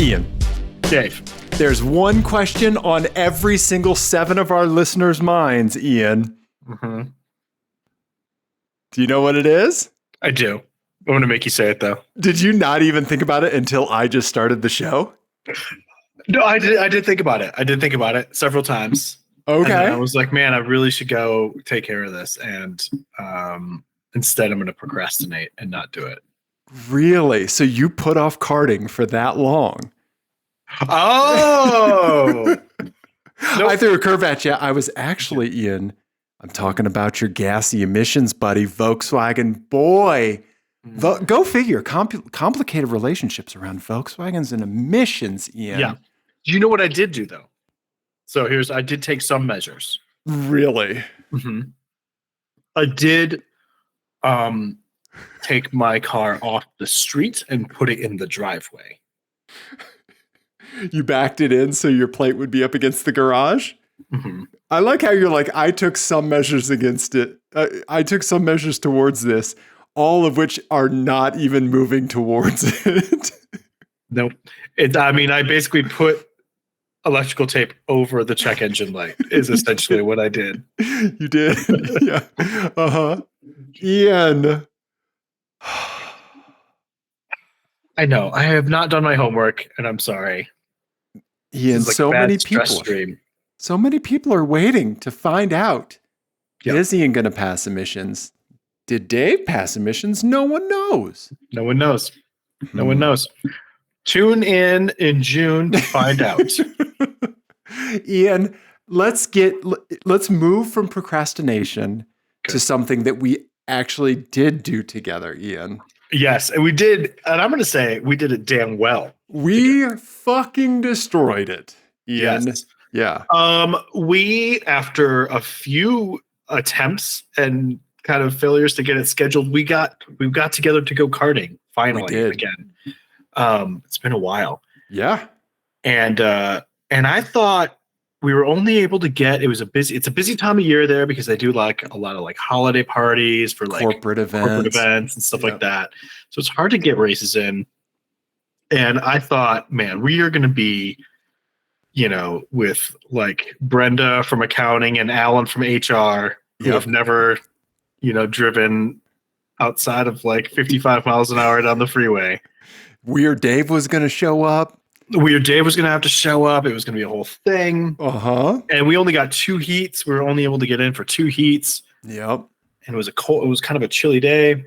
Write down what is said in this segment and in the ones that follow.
Ian. Dave. There's one question on every single 7 of our listeners' minds, Ian. Mm-hmm. Do you know what it is? I do. I'm going to make you say it, though. Did you not even think about it until I just started the show? No, I did think about it. I did think about it several times. Okay. And I was like, man, I really should go take care of this. And instead, I'm going to procrastinate and not do it. Really? So you put off karting for that long? Oh! Nope. I threw a curve at you. I was actually, Ian, I'm talking about your gassy emissions buddy, Volkswagen. Boy, go figure. Complicated relationships around Volkswagens and emissions, Ian. Yeah. Do you know what I did do, though? So I did take some measures. Really? Mm-hmm. I did take my car off the street and put it in the driveway. You backed it in so your plate would be up against the garage? Mm-hmm. I like how you're like, I took some measures against it. I took some measures towards this, all of which are not even moving towards it. Nope. I basically put electrical tape over the check engine light is essentially what I did. You did? Yeah. Uh-huh. Ian. I know. I have not done my homework, and I'm sorry. Ian, so many people are waiting to find out. Yep. Is Ian going to pass emissions? Did Dave pass emissions? No one knows. No one knows. No one knows. Tune in June to find out. Ian, let's move from procrastination to something that we actually did do together, Ian. Yes, and we did, and I'm going to say we did it damn well. We fucking destroyed it, Ian. Yes. Yeah. We, after a few attempts and kind of failures to get it scheduled, we got together to go karting finally again. It's been a while. Yeah. And I thought we were only able to get, it's a busy time of year there because they do like a lot of like holiday parties for like corporate events and stuff like that. So it's hard to get races in. And I thought, man, we are going to be, with like Brenda from accounting and Alan from HR who have never, driven outside of like 55 miles an hour down the freeway. Weird Dave was going to show up. Weird Dave was going to have to show up. It was going to be a whole thing. Uh-huh. And we only got 2 heats. We were only able to get in for 2 heats. Yep. And it was kind of a chilly day.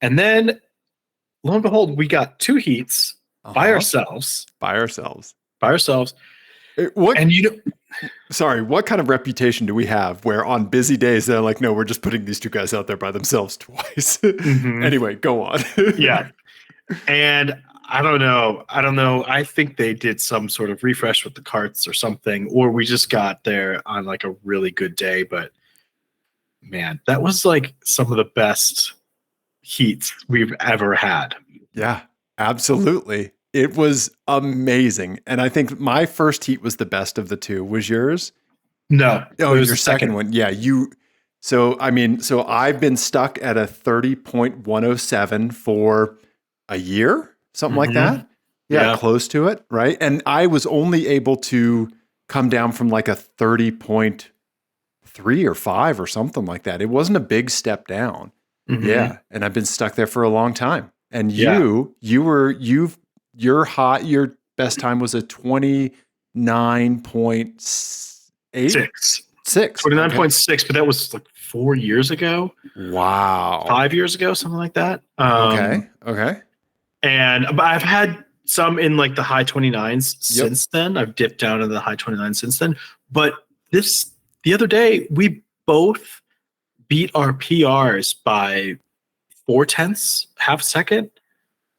And then, lo and behold, we got 2 heats by ourselves. Sorry, what kind of reputation do we have where on busy days they're like, no, we're just putting these 2 guys out there by themselves twice. Mm-hmm. Anyway, go on. Yeah. And I don't know. I think they did some sort of refresh with the carts or something, or we just got there on like a really good day. But man, that was like some of the best heats we've ever had. Yeah, absolutely. It was amazing. And I think my first heat was the best of the 2. Was yours? No. Oh, your second one. Yeah. So I've been stuck at a 30.107 for a year. Something like that. Yeah, close to it, right? And I was only able to come down from like a 30.3 or 5 or something like that. It wasn't a big step down. Mm-hmm. Yeah, and I've been stuck there for a long time. And your best time was a 29.8? 6. 29.6, but that was like 4 years ago. Wow. 5 years ago, something like that. Okay. And I've had some in like the high 29s since then. I've dipped down into the high 29s since then. But the other day, we both beat our PRs by 0.4, half second.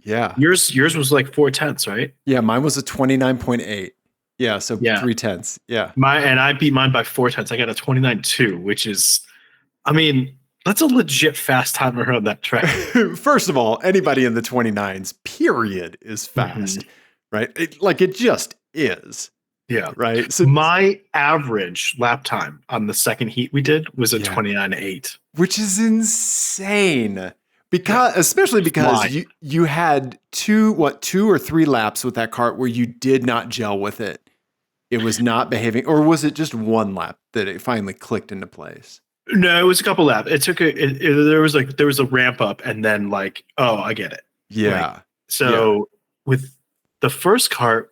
Yeah. Yours was like 0.4, right? Yeah, mine was a 29.8. Yeah, so 0.3. Yeah. I beat mine by 0.4. I got a 29.2, which is, that's a legit fast time around that track. First of all, anybody in the 29s, period, is fast, right? It just is. Yeah. Right. So my average lap time on the second heat we did was a 29.8. Which is insane. especially because Fly. you had two or three laps with that cart where you did not gel with it. It was not behaving, or was it just one lap that it finally clicked into place? No, it was a couple laps. It took there was a ramp up, and then like, oh, I get it. Yeah. So with the first cart,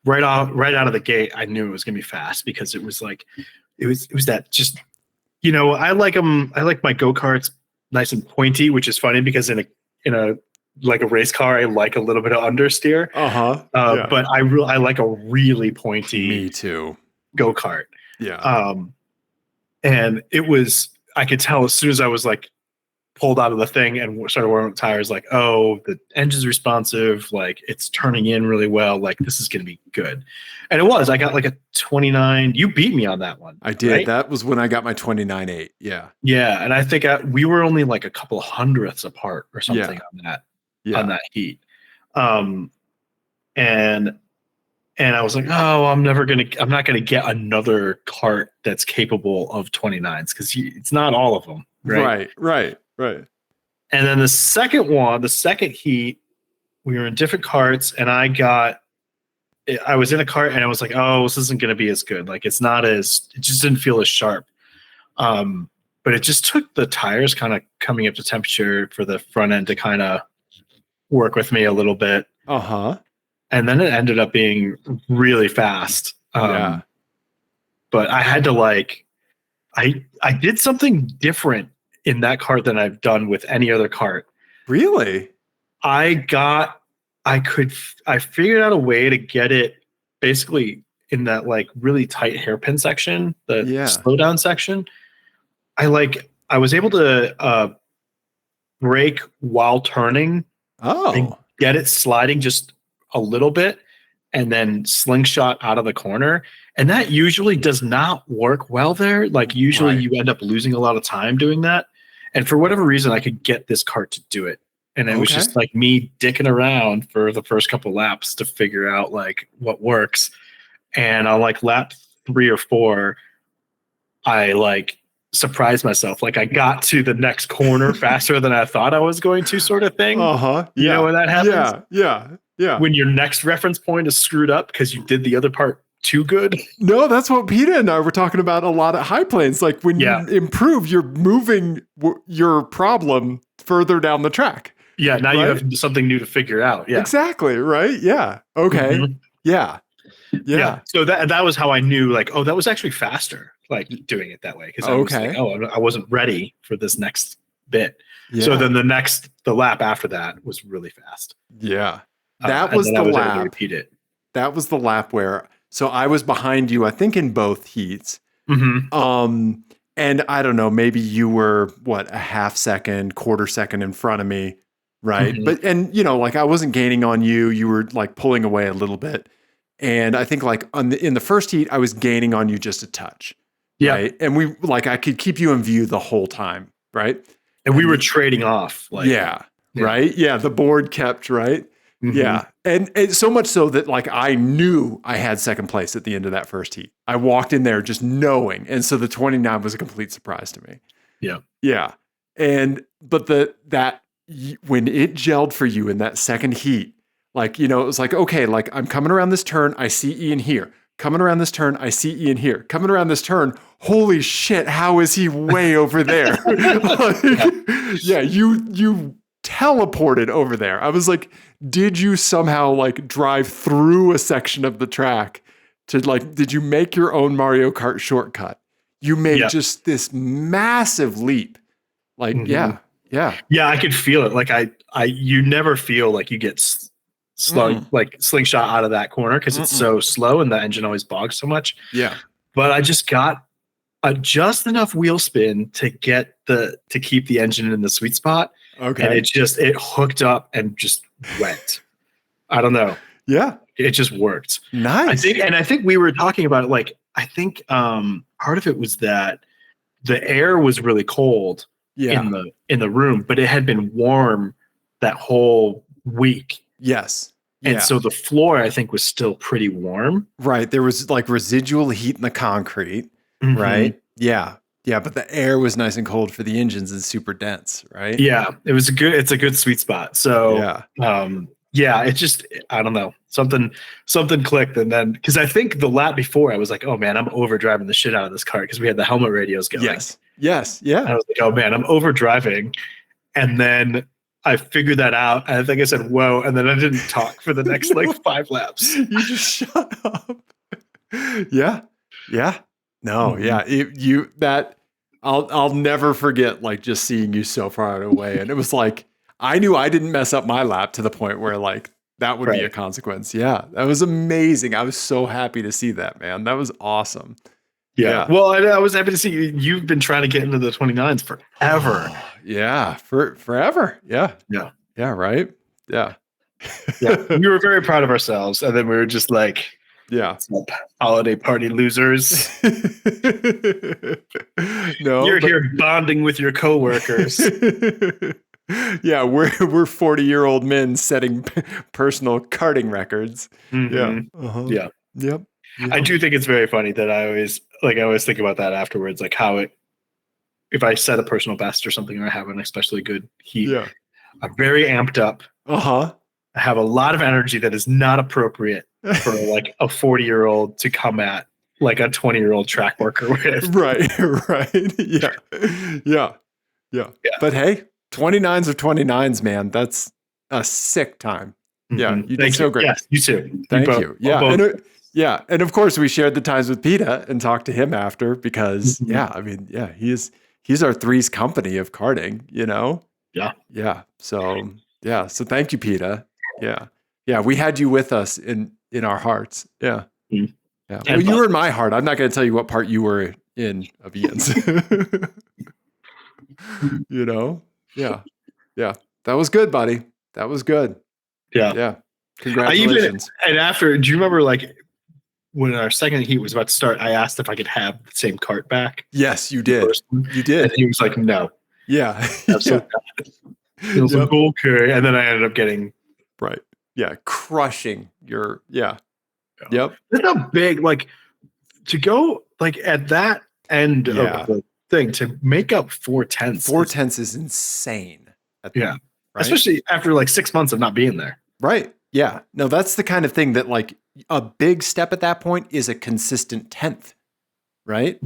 right out of the gate, I knew it was gonna be fast because it was like, it was that just, I like them. I like my go-karts nice and pointy, which is funny because in a like a race car, I like a little bit of understeer. But I like a really pointy. Me too. Go-kart. Yeah. And I could tell as soon as I was like pulled out of the thing and started warming up tires, like, oh, the engine's responsive, like it's turning in really well, like this is going to be good. And it was. I got like a 29. You beat me on that one. I did. Right? That was when I got my 29.8. Yeah. Yeah, and I think we were only like a couple hundredths apart or something on that heat. And I was like, oh, I'm not gonna get another cart that's capable of 29s because it's not all of them. Right. And then the second heat, we were in different carts, and I was in a cart, and I was like, oh, this isn't gonna be as good. Like it just didn't feel as sharp. But it just took the tires kind of coming up to temperature for the front end to kind of work with me a little bit. And then it ended up being really fast. But I had to I did something different in that cart than I've done with any other cart. Really? I figured out a way to get it basically in that like really tight hairpin section, the slowdown section. I was able to brake while turning. And get it sliding just a little bit and then slingshot out of the corner. And that usually does not work well there. Like usually you end up losing a lot of time doing that. And for whatever reason, I could get this cart to do it. And it was just like me dicking around for the first couple laps to figure out like what works. And on like lap 3 or 4, I like surprised myself. Like I got to the next corner faster than I thought I was going to, sort of thing. You know when that happens? Yeah. When your next reference point is screwed up because you did the other part too good. No, that's what Peter and I were talking about a lot at high planes. Like when you improve, you're moving your problem further down the track. Yeah, now you have something new to figure out. Yeah, exactly. Right. Yeah. Okay. Mm-hmm. Yeah. So that was how I knew. Like, oh, that was actually faster. Like doing it that way because I was like, oh, I wasn't ready for this next bit. Yeah. So then the lap after that was really fast. Yeah. That was the lap. To repeat it. That was the lap where, so I was behind you, I think in both heats. Mm-hmm. And I don't know, maybe you were a half second, quarter second in front of me. Right. Mm-hmm. But, and like I wasn't gaining on you. You were like pulling away a little bit. And I think like in the first heat, I was gaining on you just a touch. Yeah. Right. And I could keep you in view the whole time. Right. And we were trading off. Right. Yeah. The board kept, right. Mm-hmm. Yeah. And so much so that like I knew I had second place at the end of that first heat. I walked in there just knowing. And so the 29 was a complete surprise to me. Yeah. Yeah. But when it gelled for you in that second heat, like, it was like, okay, like I'm coming around this turn, I see Ian here. Coming around this turn, I see Ian here. Coming around this turn, holy shit, how is he way over there? You teleported over there. I was like, did you somehow like drive through a section of the track did you make your own Mario Kart shortcut? You made just this massive leap. Like, yeah. Yeah, I could feel it. Like you never feel like you get slingshot out of that corner because it's so slow and the engine always bogs so much. Yeah. But I just got just enough wheel spin to keep the engine in the sweet spot. Okay. And it hooked up and just went. I don't know. Yeah. It just worked. Nice. I think we were talking about it. Like, I think part of it was that the air was really cold in the room, but it had been warm that whole week. Yes. And so the floor, I think, was still pretty warm. Right. There was like residual heat in the concrete. Mm-hmm. Right. Yeah. Yeah, but the air was nice and cold for the engines and super dense, right? Yeah, it's a good sweet spot. So, yeah, it just, I don't know, something clicked. And then, because I think the lap before I was like, oh man, I'm overdriving the shit out of this car because we had the helmet radios going. Yes. Yeah. And I was like, oh man, I'm overdriving. And then I figured that out. And I think I said, whoa. And then I didn't talk for the next like 5 laps. You just shut up. Yeah. No, I'll never forget like just seeing you so far away. And it was like, I knew I didn't mess up my lap to the point where like that would be a consequence. Yeah. That was amazing. I was so happy to see that, man. That was awesome. Yeah. Well, I was happy to see you. You've been trying to get into the 29s forever. Forever. Yeah. Right. Yeah. We were very proud of ourselves. And then we were just like, holiday party losers. No, you're here bonding with your coworkers. Yeah, we're 40-year-old men setting personal karting records. Mm-hmm. Yep. I do think it's very funny that I always think about that afterwards, like how if I set a personal best or something, or I have an especially good heat, I'm very amped up. I have a lot of energy that is not appropriate for like a 40-year-old to come at like a 20-year-old track worker with. Right. Yeah. But hey, 29s are 29s, man. That's a sick time. Yeah, you did so great. Yes, you too. Thank you. Yeah, and of course we shared the times with PETA and talked to him after because he's our three's company of karting, you know? Yeah. So thank you, PETA. Yeah, we had you with us in our hearts. Yeah. Well, you were in my heart. I'm not going to tell you what part you were in of Ian's. You know? Yeah. That was good, buddy. That was good. Yeah. Congratulations. And after, do you remember like when our second heat was about to start, I asked if I could have the same cart back? Yes, you did. You did. And he was like, no. Yeah. Absolutely not. It was like, okay. And then I ended up getting. Right. Yeah. Crushing your, Yep. That's a big, like, to go like at that end of the thing to make up 4/10. 4/10 is insane. Right? Especially after like 6 months of not being there. Right. Yeah. No, that's the kind of thing that like a big step at that point is a consistent 10th. Right.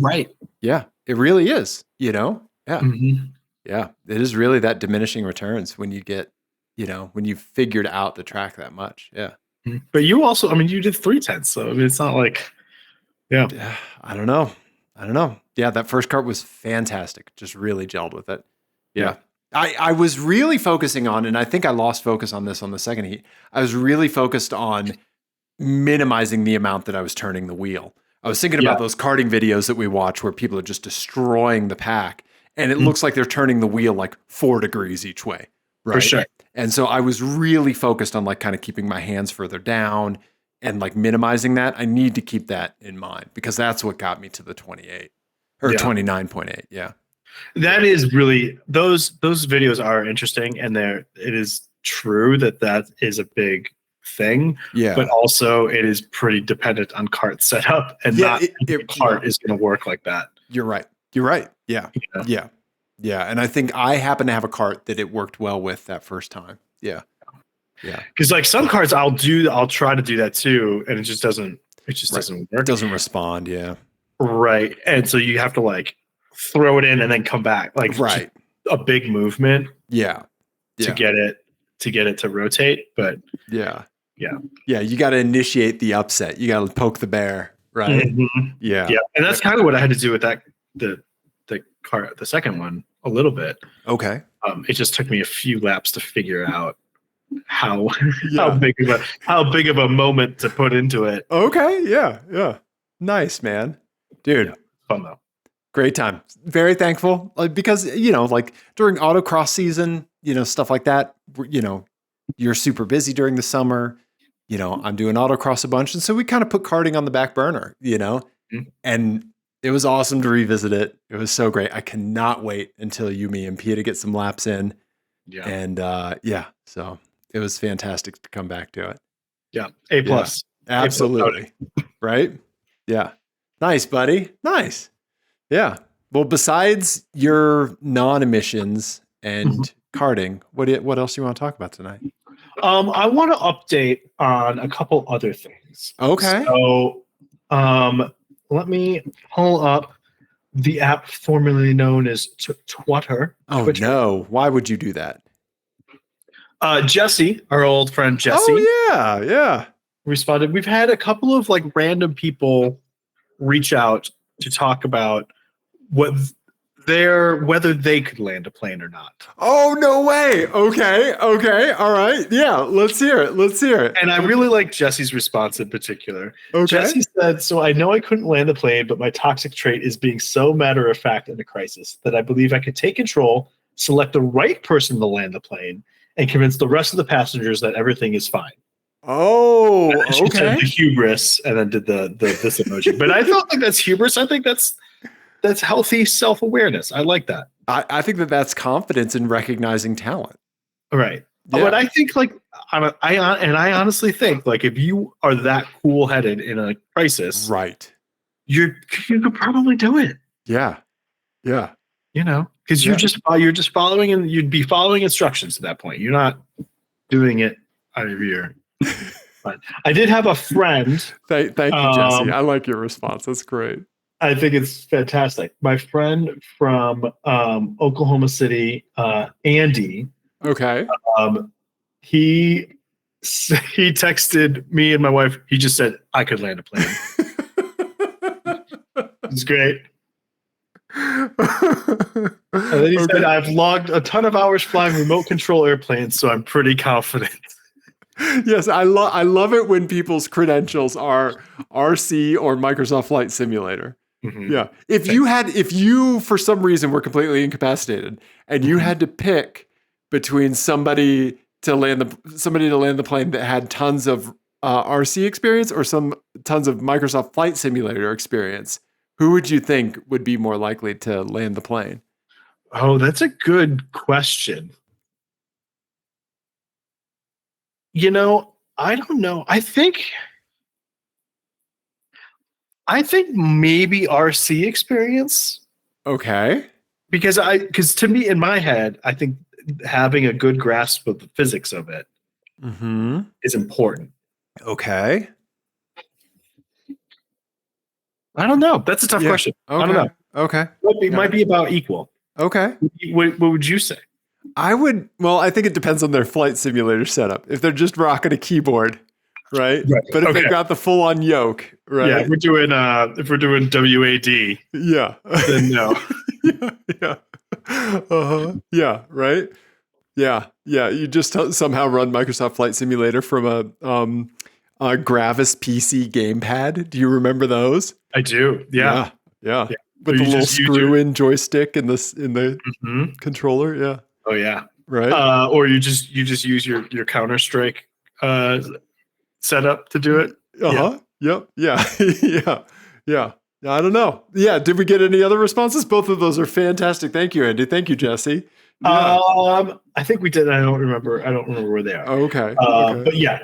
Yeah. It really is, you know? Yeah. Mm-hmm. Yeah. It is really that diminishing returns when you get, you know, when you've figured out the track that much. Yeah. But you also, I mean, you did 3/10. So, I mean, it's not like, I don't know. Yeah. That first kart was fantastic. Just really gelled with it. Yeah. I was really focusing on, and I think I lost focus on this on the second heat. I was really focused on minimizing the amount that I was turning the wheel. I was thinking about those karting videos that we watch where people are just destroying the pack, and it looks like they're turning the wheel like 4 degrees each way. Right. For sure. And so I was really focused on like kind of keeping my hands further down and like minimizing that. I need to keep that in mind because that's what got me to the 28 or 29.8. Yeah. That is really, those videos are interesting, and it is true that is a big thing. Yeah. But also it is pretty dependent on kart setup, and not every kart is going to work like that. You're right. Yeah. Yeah. And I think I happen to have a kart that it worked well with that first time. Yeah. Because like some karts I'll try to do that too, and it just doesn't work. It doesn't respond. Yeah. Right. And so you have to like throw it in and then come back, like a big movement. Yeah. To get it to rotate. But yeah. You got to initiate the upset. You got to poke the bear. Right. Mm-hmm. Yeah. And that's kind of what I had to do with that, the second one a little bit. Okay. It just took me a few laps to figure out how big of a moment to put into it. Okay. Yeah. Nice, man. Dude. Yeah, fun though. Great time. Very thankful because, you know, like during autocross season, you know, stuff like that, you know, you're super busy during the summer, you know, I'm doing autocross a bunch. And so we kind of put karting on the back burner, you know, and it was awesome to revisit it. It was so great. I cannot wait until me and Pia to get some laps in. Yeah. And so it was fantastic to come back to it. Yeah. A+. Yeah, absolutely. Right? Yeah. Nice, buddy. Nice. Yeah. Well, besides your non-emissions and karting, what else do you want to talk about tonight? I want to update on a couple other things. Okay. So, let me pull up the app formerly known as Twitter. Oh no! Why would you do that? Jesse, our old friend Jesse. Oh yeah. Responded. We've had a couple of like random people reach out to talk about whether they could land a plane or not. Oh, no way. Okay. All right. Yeah. Let's hear it. And I really like Jesse's response in particular. Okay. Jesse said, so I know I couldn't land the plane, but my toxic trait is being so matter of fact in a crisis that I believe I could take control, select the right person to land the plane, and convince the rest of the passengers that everything is fine. Oh, she said the hubris and then did this emoji. But I don't think that's hubris. I think that's healthy self-awareness. I like that. I think that's confidence in recognizing talent. Right. Yeah. But I think I honestly think like if you are that cool-headed in a crisis, right, you could probably do it. Yeah. You know, because you're just following, and you'd be following instructions at that point. You're not doing it out of your. But I did have a friend. Thank you, Jesse. I like your response. That's great. I think it's fantastic. My friend from Oklahoma City, Andy. Okay. He texted me and my wife. He just said I could land a plane. It's great. And then he said, I've logged a ton of hours flying remote control airplanes, so I'm pretty confident. Yes, I love it when people's credentials are RC or Microsoft Flight Simulator. Mm-hmm. Yeah. If you for some reason were completely incapacitated and you had to pick between somebody to land the plane that had tons of RC experience or tons of Microsoft Flight Simulator experience, who would you think would be more likely to land the plane? Oh, that's a good question. You know, I don't know. I think maybe RC experience. Okay. Because to me, in my head, I think having a good grasp of the physics of it is important. Okay. I don't know. That's a tough question. Okay. I don't know. Okay. Might be about equal. Okay. What would you say? I think it depends on their flight simulator setup. If they're just rocking a keyboard, right? But if they've got the full on yoke, right? Yeah, if we're doing WAD. Yeah. Then no. Yeah. Yeah, right? Yeah. You just somehow run Microsoft Flight Simulator from a Gravis PC gamepad. Do you remember those? I do. Yeah. With the little screw-in joystick in the controller. Yeah. Oh yeah. Right. Or you just use your Counter-Strike setup to do it. Yep. Yeah. I don't know. Yeah. Did we get any other responses? Both of those are fantastic. Thank you, Andy. Thank you, Jesse. Yeah. I think we did. I don't remember where they are. Okay. But yeah.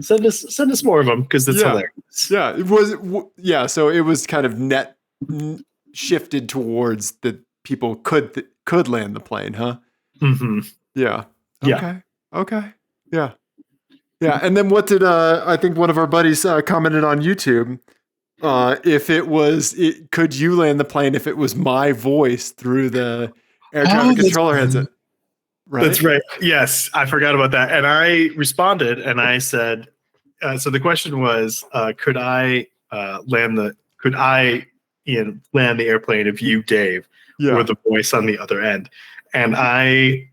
Send us more of them because it's hilarious. Yeah. It was. Yeah. So it was kind of net shifted towards that people could land the plane, huh? Mm-hmm. Yeah. Okay. Yeah. And then what did I think one of our buddies commented on YouTube? Could you land the plane if it was my voice through the air traffic controller headset? Right? That's right. Yes, I forgot about that, and I responded and I said, so the question was, could I land the airplane if you, Dave, were the voice on the other end? And I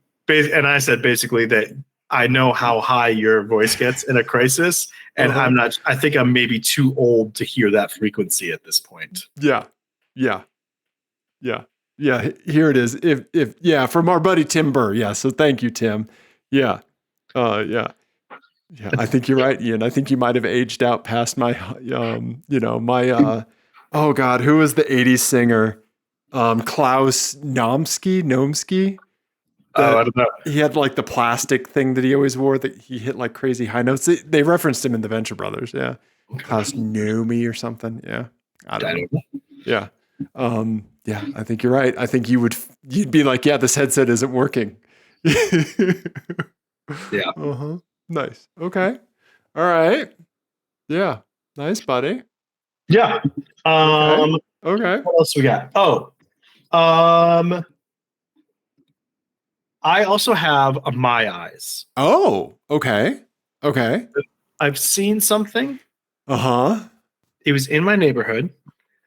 said basically that I know how high your voice gets in a crisis, and I think I'm maybe too old to hear that frequency at this point. Yeah. Here it is. If from our buddy Tim Burr. Yeah. So thank you, Tim. Yeah. I think you're right, Ian. I think you might have aged out past my, oh God, who was the 80s singer? Klaus Nomsky. I don't know. He had like the plastic thing that he always wore that he hit like crazy high notes. They referenced him in the Venture Brothers. Yeah. Klaus Nomi or something. Yeah. I don't know. Yeah. Yeah, I think you're right. I think you'd be like, yeah, this headset isn't working. Yeah. Uh-huh. Nice. Okay. All right. Yeah. Nice, buddy. Yeah. Okay. Okay. What else we got? I also have a My Eyes. Oh, okay. Okay. I've seen something. Uh-huh. It was in my neighborhood.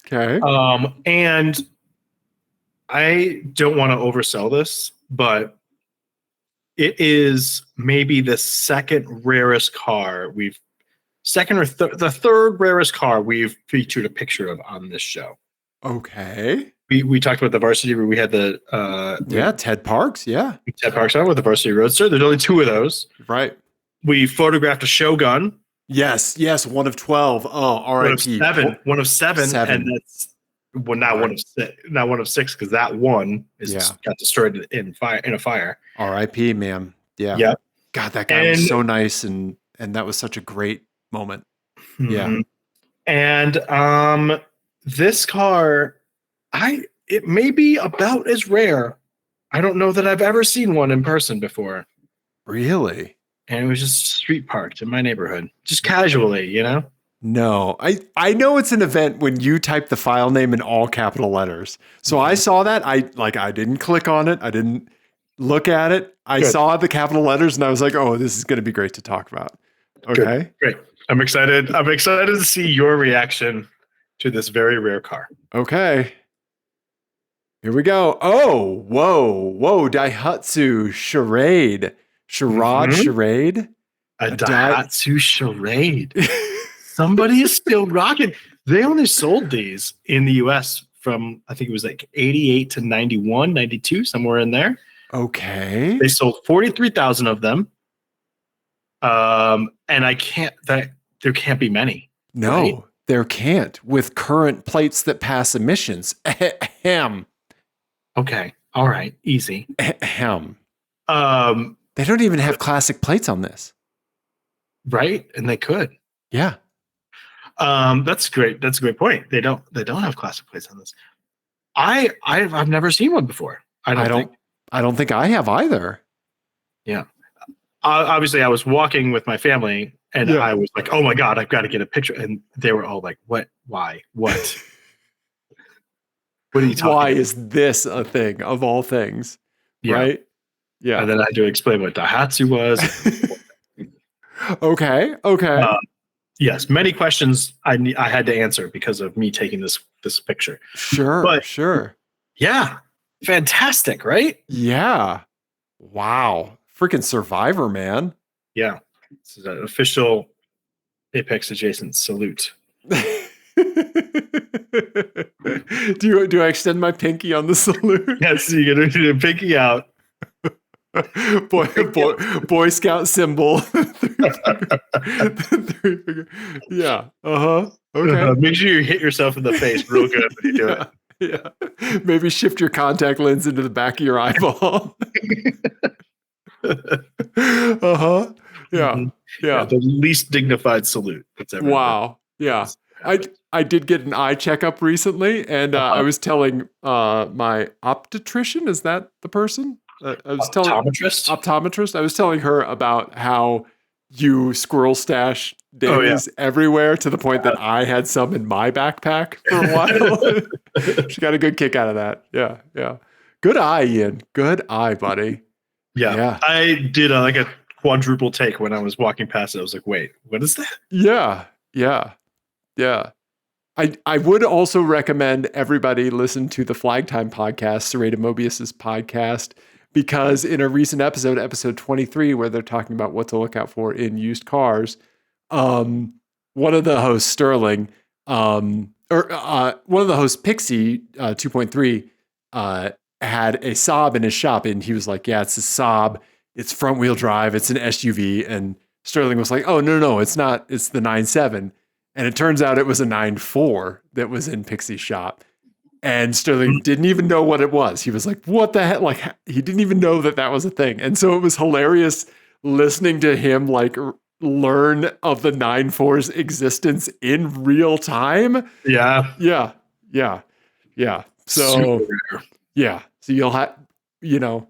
Okay. And I don't want to oversell this, but it is maybe the second rarest car the third rarest car we've featured a picture of on this show. Okay. We talked about the Varsity. We had the Ted Parks. Yeah. Ted Parks on with the Varsity Roadster. There's only 2 of those. Right. We photographed a Shogun. Yes. One of 12. Oh, R.I.P. One of seven, and that's not one of 6 because that one got destroyed in a fire. R.I.P. man. Yeah. Yeah. God, that guy was so nice, and that was such a great moment. Mm-hmm. Yeah. And this car, it may be about as rare. I don't know that I've ever seen one in person before. Really? And it was just street parked in my neighborhood, just casually, you know? No, I know it's an event when you type the file name in all capital letters. So I saw that. I didn't click on it. I didn't look at it. I saw the capital letters and I was like, oh, this is going to be great to talk about. Okay. Good. Great. I'm excited. I'm excited to see your reaction to this very rare car. Okay. Here we go. Oh, whoa. Daihatsu Charade. Charade? A Daihatsu Charade. Somebody is still rocking. They only sold these in the US from, I think it was like 88 to 91, 92, somewhere in there. Okay. They sold 43,000 of them. And there can't be many. No, right? There can't with current plates that pass emissions. Ahem. Okay. All right. Easy. Ahem. They don't even have classic plates on this. Right? And they could. Yeah. That's great. That's a great point. They don't have classic plates on this. I've never seen one before. I don't think I have either. Yeah. Obviously I was walking with my family and I was like, oh my God, I've got to get a picture. And they were all like, what? Why? What? What are you talking Why about? is this a thing of all things? Yeah. Right? Yeah. And then I had to explain what Daihatsu was. Okay. Yes, many questions I had to answer because of me taking this picture. Sure. Yeah, fantastic, right? Yeah. Wow, freaking Survivor, man. Yeah, this is an official Apex Adjacent salute. Do I extend my pinky on the salute? Yes, you're gonna do a pinky out. Boy Scout symbol. Yeah. Okay. Make sure you hit yourself in the face real good when you do it. Yeah. Maybe shift your contact lens into the back of your eyeball. Yeah. Mm-hmm. Yeah. The least dignified salute that's ever. Wow. Been. Yeah. I did get an eye checkup recently, and I was telling my optometrician. Is that the person? Optometrist. I was telling her about how you squirrel stash dailies everywhere to the point that I had some in my backpack for a while. She got a good kick out of that. Yeah. Good eye, Ian. Good eye, buddy. Yeah. I did a quadruple take when I was walking past it. I was like, wait, what is that? Yeah. I would also recommend everybody listen to the Flag Time podcast, Serrated Mobius's podcast, because in a recent episode 23, where they're talking about what to look out for in used cars, one of the hosts, Sterling, one of the hosts, Pixie 2.3, had a Saab in his shop, and he was like, yeah, it's a Saab. It's front wheel drive. It's an SUV. And Sterling was like, oh, no, it's not. It's the 9.7. And it turns out it was a 9.4 that was in Pixie's shop. And Sterling didn't even know what it was. He was like, what the heck? Like, he didn't even know that was a thing. And so it was hilarious listening to him learn of the 9.4's existence in real time. Yeah. Yeah. So Super rare. yeah. So you'll have, you'll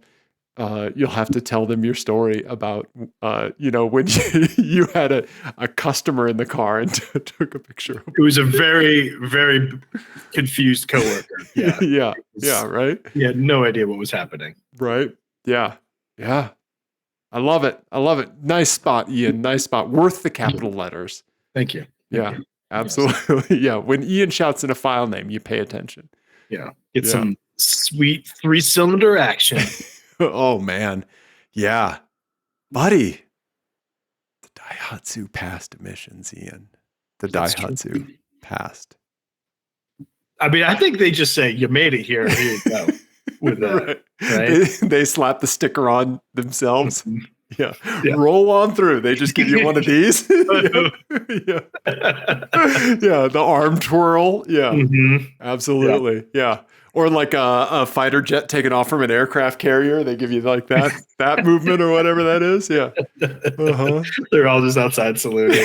have to tell them your story about, when you had a customer in the car and took a picture of It was a very, very confused coworker. Yeah. Yeah. Right. He had no idea what was happening. Right. Yeah. Yeah. I love it. Nice spot, Ian. Nice spot. Worth the capital letters. Thank you. Yeah. Absolutely. Yeah. When Ian shouts in a file name, you pay attention. Yeah. Get some sweet 3-cylinder action. Oh, man. Yeah. Buddy. The Daihatsu passed emissions, Ian. The Daihatsu passed. I mean, I think they just say, you made it here. Here you go. With that. Right? They slap the sticker on themselves. Mhm. Yeah. Roll on through. They just give you one of these. Yeah. The arm twirl. Yeah. Mm-hmm. Absolutely. Yeah. Or like a fighter jet taking off from an aircraft carrier. They give you like that movement or whatever that is. Yeah. Uh-huh. They're all just outside saluting.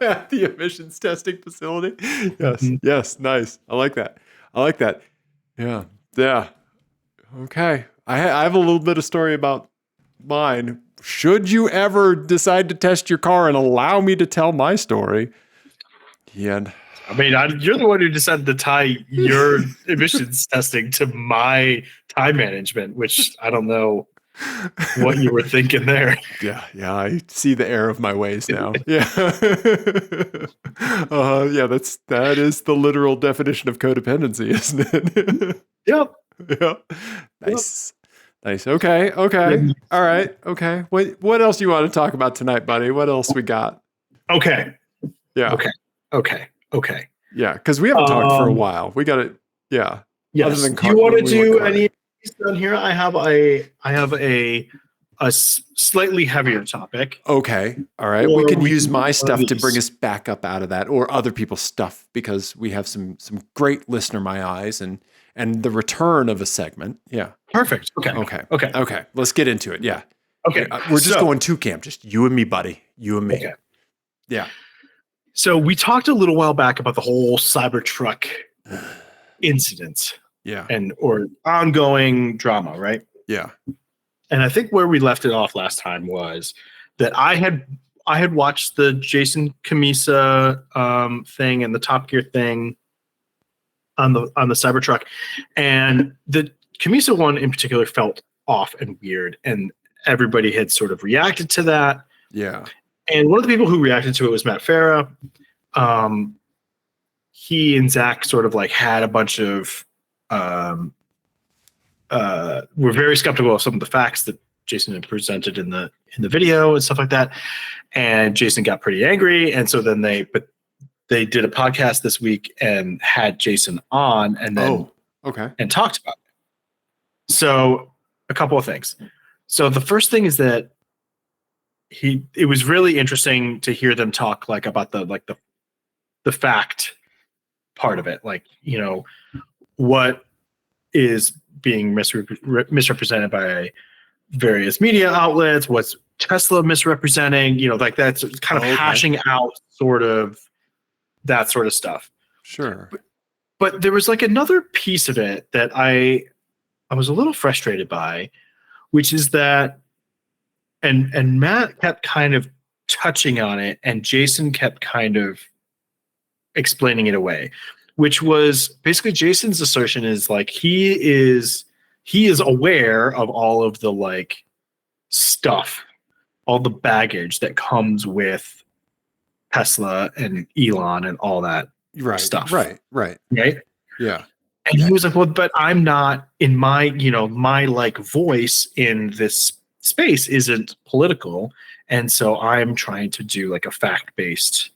At the emissions testing facility. Yes. Mm-hmm. Yes. Nice. I like that. Yeah. Yeah. Okay. I have a little bit of story about mine. Should you ever decide to test your car and allow me to tell my story? Yeah. I mean, you're the one who decided to tie your emissions testing to my time management, which I don't know what you were thinking there. Yeah. I see the error of my ways now. Yeah. That is the literal definition of codependency, isn't it? Yep. Yeah. Nice. Okay. All right. Okay. What else do you want to talk about tonight, buddy? What else we got? Okay. Yeah. Okay. Yeah, because we haven't talked for a while. We got it. Yeah. Yes. Do you want to do any down here? I have a slightly heavier topic. Okay. All right. We can use my stuff to bring us back up out of that, or other people's stuff, because we have some great listener my eyes and the return of a segment. Yeah. Perfect. Okay. Let's get into it. Yeah. Okay. We're just going to camp. Just you and me, buddy. You and me. Okay. Yeah. So we talked a little while back about the whole Cybertruck incident. Yeah. Or ongoing drama, right? Yeah. And I think where we left it off last time was that I had watched the Jason Cammisa thing and the Top Gear thing on the Cybertruck, and the Cammisa one in particular felt off and weird, and everybody had sort of reacted to that. Yeah. And one of the people who reacted to it was Matt Farah. He and Zach sort of like had a bunch of were very skeptical of some of the facts that Jason had presented in the video and stuff like that. And Jason got pretty angry, and so then they did a podcast this week and had Jason on, and then and talked about it. So a couple of things. So the first thing is that it was really interesting to hear them talk like about the fact part of it, like, what is being misrepresented by various media outlets, what's Tesla misrepresenting, like that's kind of hashing out sort of that sort of stuff. Sure. But there was like another piece of it that I was a little frustrated by, which is that and Matt kept kind of touching on it, and Jason kept kind of explaining it away, which was basically Jason's assertion is like he is aware of all of the like stuff, all the baggage that comes with Tesla and Elon and all that stuff. Right. Yeah. And he was like, well, but I'm not in my like voice in this space isn't political. And so I'm trying to do like a fact-based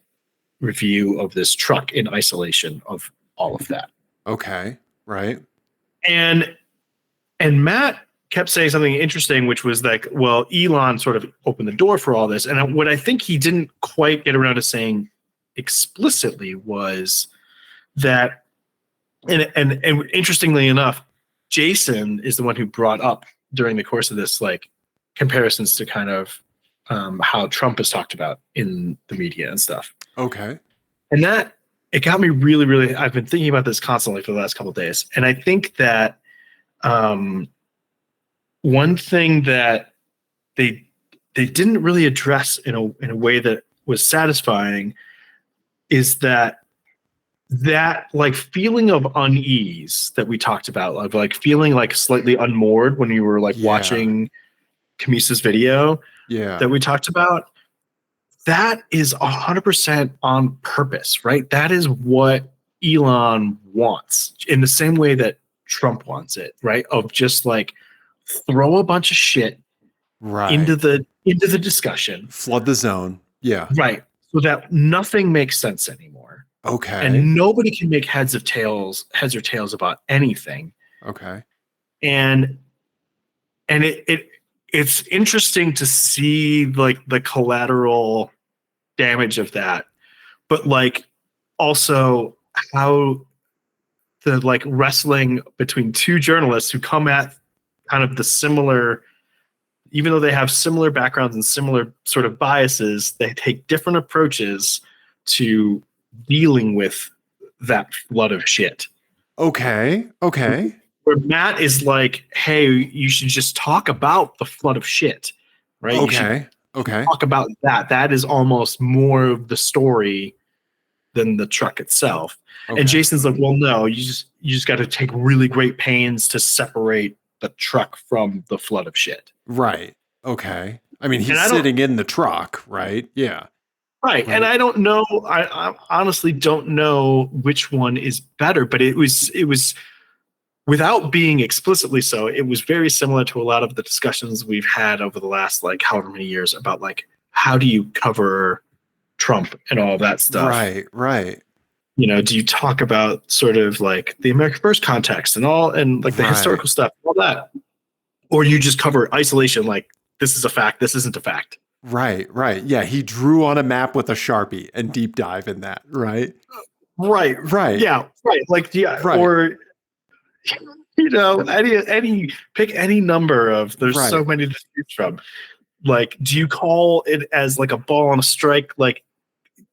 review of this truck in isolation of all of that. Okay. Right. And Matt kept saying something interesting, which was like, well, Elon sort of opened the door for all this. And what I think he didn't quite get around to saying explicitly was that, and interestingly enough, Jason is the one who brought up during the course of this, like, comparisons to kind of how Trump is talked about in the media and stuff. Okay. And that it got me really, really. I've been thinking about this constantly for the last couple of days, and I think that one thing that they didn't really address in a way that was satisfying is that like feeling of unease that we talked about, of like feeling like slightly unmoored when you were like watching Cammisa's video that we talked about. That is 100% on purpose, right? That is what Elon wants, in the same way that Trump wants it, right? Of just like throw a bunch of shit into the discussion, flood the zone, right, so that nothing makes sense anymore. Okay, and nobody can make heads or tails about anything. Okay, and it's interesting to see like the collateral damage of that, but like also how the like wrestling between two journalists who come at kind of the similar, even though they have similar backgrounds and similar sort of biases, they take different approaches to dealing with that flood of shit. Okay. Where Matt is like, hey, you should just talk about the flood of shit, right? Okay. Talk about that. That is almost more of the story than the truck itself. And Jason's like, well, no, you just got to take really great pains to separate the truck from the flood of shit. Right. Okay. I mean, he's sitting in the truck, right? Yeah. Right. And I don't know. I honestly don't know which one is better, but it was without being explicitly so, it was very similar to a lot of the discussions we've had over the last like however many years about like how do you cover Trump and all that stuff. Right. You know, do you talk about sort of like the America First context and all, and like the historical stuff, all that, or you just cover isolation, like this is a fact, this isn't a fact. Right. Yeah, he drew on a map with a Sharpie and deep dive in that, right? Right. Yeah, right. Like, yeah, right. Or you know, any pick any number of, there's so many to choose from. Like, do you call it as like a ball on a strike? Like,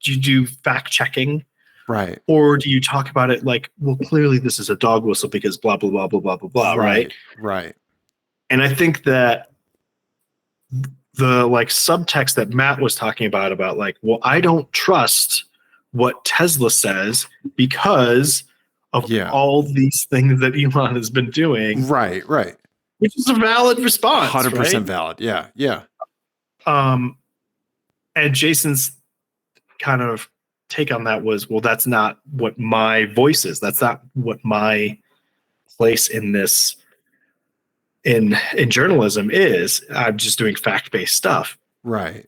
do you do fact checking? Right. Or do you talk about it like, well, clearly this is a dog whistle because blah, blah, blah, blah, blah, blah, blah, right? Right. And I think that the like subtext that Matt was talking about like, well, I don't trust what Tesla says because of all these things that Elon has been doing. Right. Which is a valid response. 100% valid. Yeah. And Jason's kind of take on that was, well, that's not what my voice is. That's not what my place in this in journalism is. I'm just doing fact-based stuff. Right.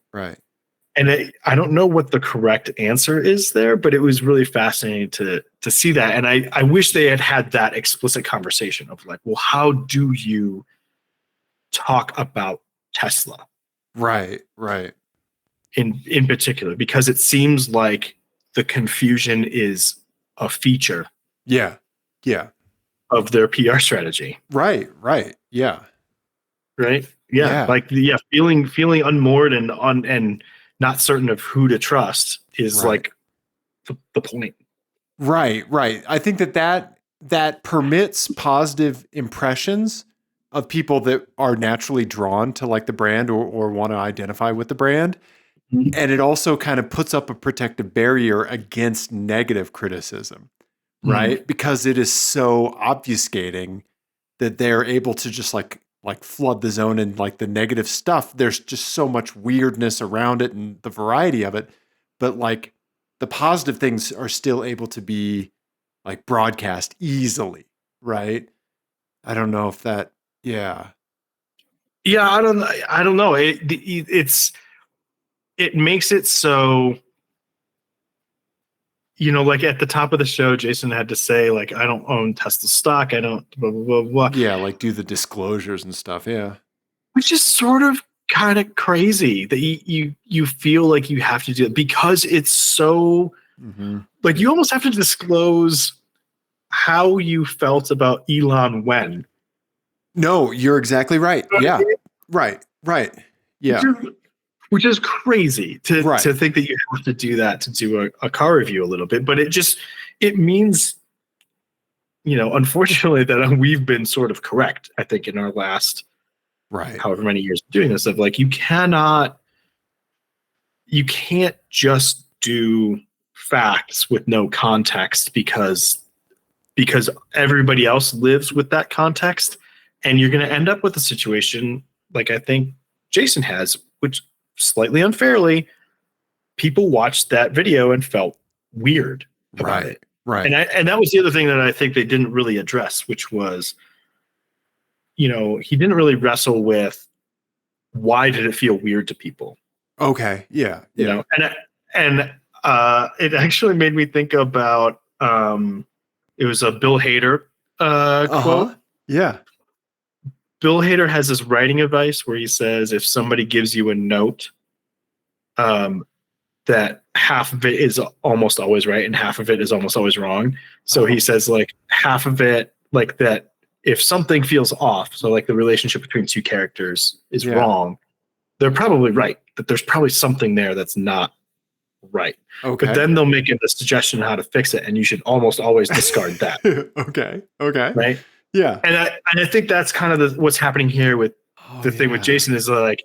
And I don't know what the correct answer is there, but it was really fascinating to see that. And I wish they had that explicit conversation of like, well, how do you talk about Tesla? Right. In particular, because it seems like the confusion is a feature. Yeah. Of their PR strategy. Right. Yeah. Right. Yeah. Like, feeling unmoored and not certain of who to trust is like the point. Right. I think that permits positive impressions of people that are naturally drawn to like the brand or want to identify with the brand. Mm-hmm. And it also kind of puts up a protective barrier against negative criticism, right? Mm-hmm. Because it is so obfuscating that they're able to just like flood the zone and like the negative stuff. There's just so much weirdness around it and the variety of it. But like the positive things are still able to be like broadcast easily, right? I don't know if that, Yeah, I don't know. It makes it so, you know, like at the top of the show, Jason had to say like, I don't own Tesla stock. I don't blah, blah, blah, blah. Yeah. Like do the disclosures and stuff. Yeah. Which is sort of kind of crazy that you feel like you have to do it because it's so like you almost have to disclose how you felt about Elon when. No, you're exactly right. Yeah. Right. Yeah. which is crazy to Right. think that you have to do that to do a car review a little bit. But it means, unfortunately, that we've been sort of correct, I think, in our last Right. however many years of doing this, of like, you can't just do facts with no context because everybody else lives with that context, and you're going to end up with a situation like I think Jason has, which slightly unfairly, people watched that video and felt weird about it. Right. And that was the other thing that I think they didn't really address, which was, he didn't really wrestle with why did it feel weird to people. Okay. Yeah. Yeah. And it actually made me think about it was a Bill Hader quote. Yeah. Bill Hader has this writing advice where he says, if somebody gives you a note, that half of it is almost always right and half of it is almost always wrong. So he says, like, half of it, like, that if something feels off, so like the relationship between two characters is wrong, they're probably right, that there's probably something there that's not right. Okay. But then they'll make a suggestion on how to fix it, and you should almost always discard that. Okay. Right? Yeah. And I think that's kind of what's happening here with the thing with Jason is, like,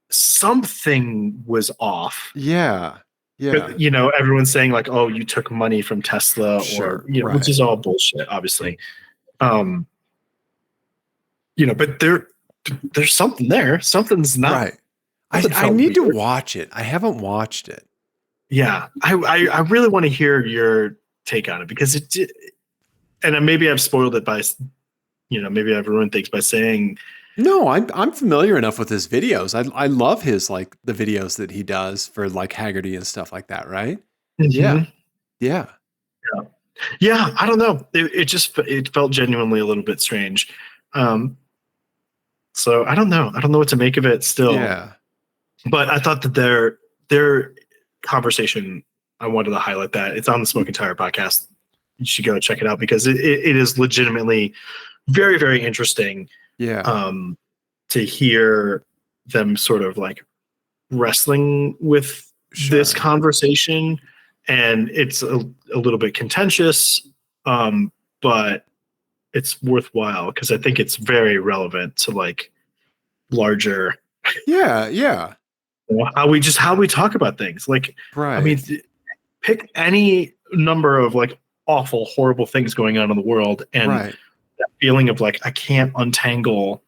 something was off. Yeah. But, everyone's saying, like, oh, you took money from Tesla, or which is all bullshit, obviously. But there's something there. Something's not right. I need to watch it. I haven't watched it. Yeah, I really want to hear your take on it, because and maybe I've spoiled it by, maybe I've ruined things by saying. No, I'm familiar enough with his videos. I love his, like, the videos that he does for, like, Haggerty and stuff like that, right? Mm-hmm. Yeah. I don't know. It felt genuinely a little bit strange. So I don't know. I don't know what to make of it still. Yeah. But I thought that their conversation, I wanted to highlight that. It's on the Smoking Tire podcast. You should go check it out, because it is legitimately very, very interesting. Yeah. To hear them sort of, like, wrestling with this conversation, and it's a little bit contentious, but it's worthwhile, because I think it's very relevant to, like, larger. Yeah. How we talk about things. Like, right. I mean, pick any number of, like, awful, horrible things going on in the world, and that feeling of, like, I can't untangle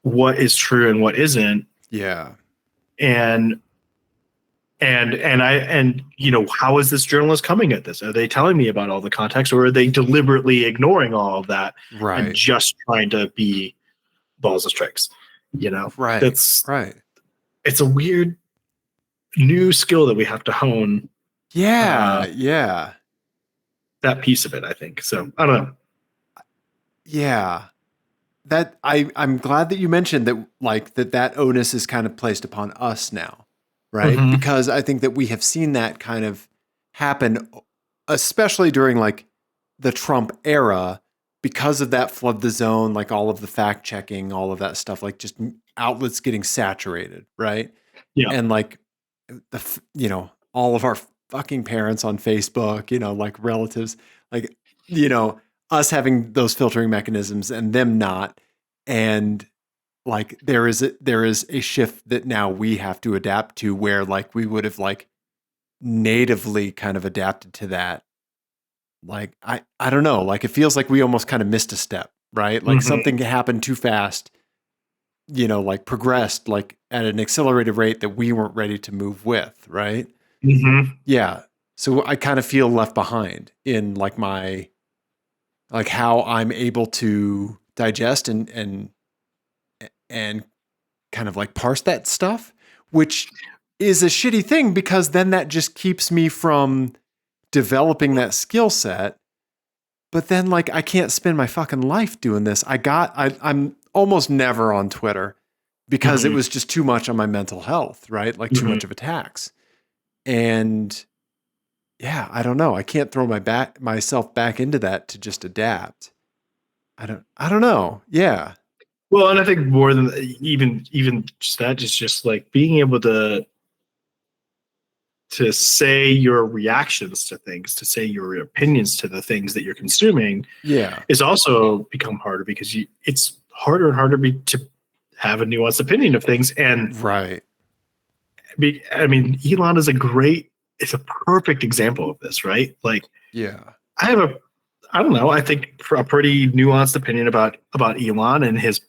what is true and what isn't. Yeah. And how is this journalist coming at this? Are they telling me about all the context, or are they deliberately ignoring all of that and just trying to be balls of tricks? Right. That's right. It's a weird new skill that we have to hone. Yeah. That piece of it, I think. So I don't know. Yeah. That I'm glad that you mentioned that, like, that onus is kind of placed upon us now, right? Mm-hmm. Because I think that we have seen that kind of happen, especially during, like, the Trump era, because of that flood the zone, like, all of the fact checking, all of that stuff, like, just outlets getting saturated, right? Yeah. And, like, all of our fucking parents on Facebook, like, relatives, like, us having those filtering mechanisms and them not. And, like, there is a shift that now we have to adapt to, where, like, we would have, like, natively kind of adapted to that. Like, I don't know, like, it feels like we almost kind of missed a step, right? Like, something happened too fast, like, progressed, like, at an accelerated rate that we weren't ready to move with. Right. Mm-hmm. Yeah. So I kind of feel left behind in, like, like, how I'm able to digest and kind of, like, parse that stuff, which is a shitty thing, because then that just keeps me from developing that skill set. But then, like, I can't spend my fucking life doing this. I'm almost never on Twitter, because it was just too much on my mental health, right? Like, too much of attacks. And yeah, I don't know. I can't throw myself back into that to just adapt. I don't know. Yeah. Well, and I think more than even just that is just like being able to say your reactions to things, to say your opinions to the things that you're consuming, is also become harder because it's harder and harder to have a nuanced opinion of things. And right. I mean, Elon is it's a perfect example of this, right? Like, I don't know, I think a pretty nuanced opinion about Elon and his,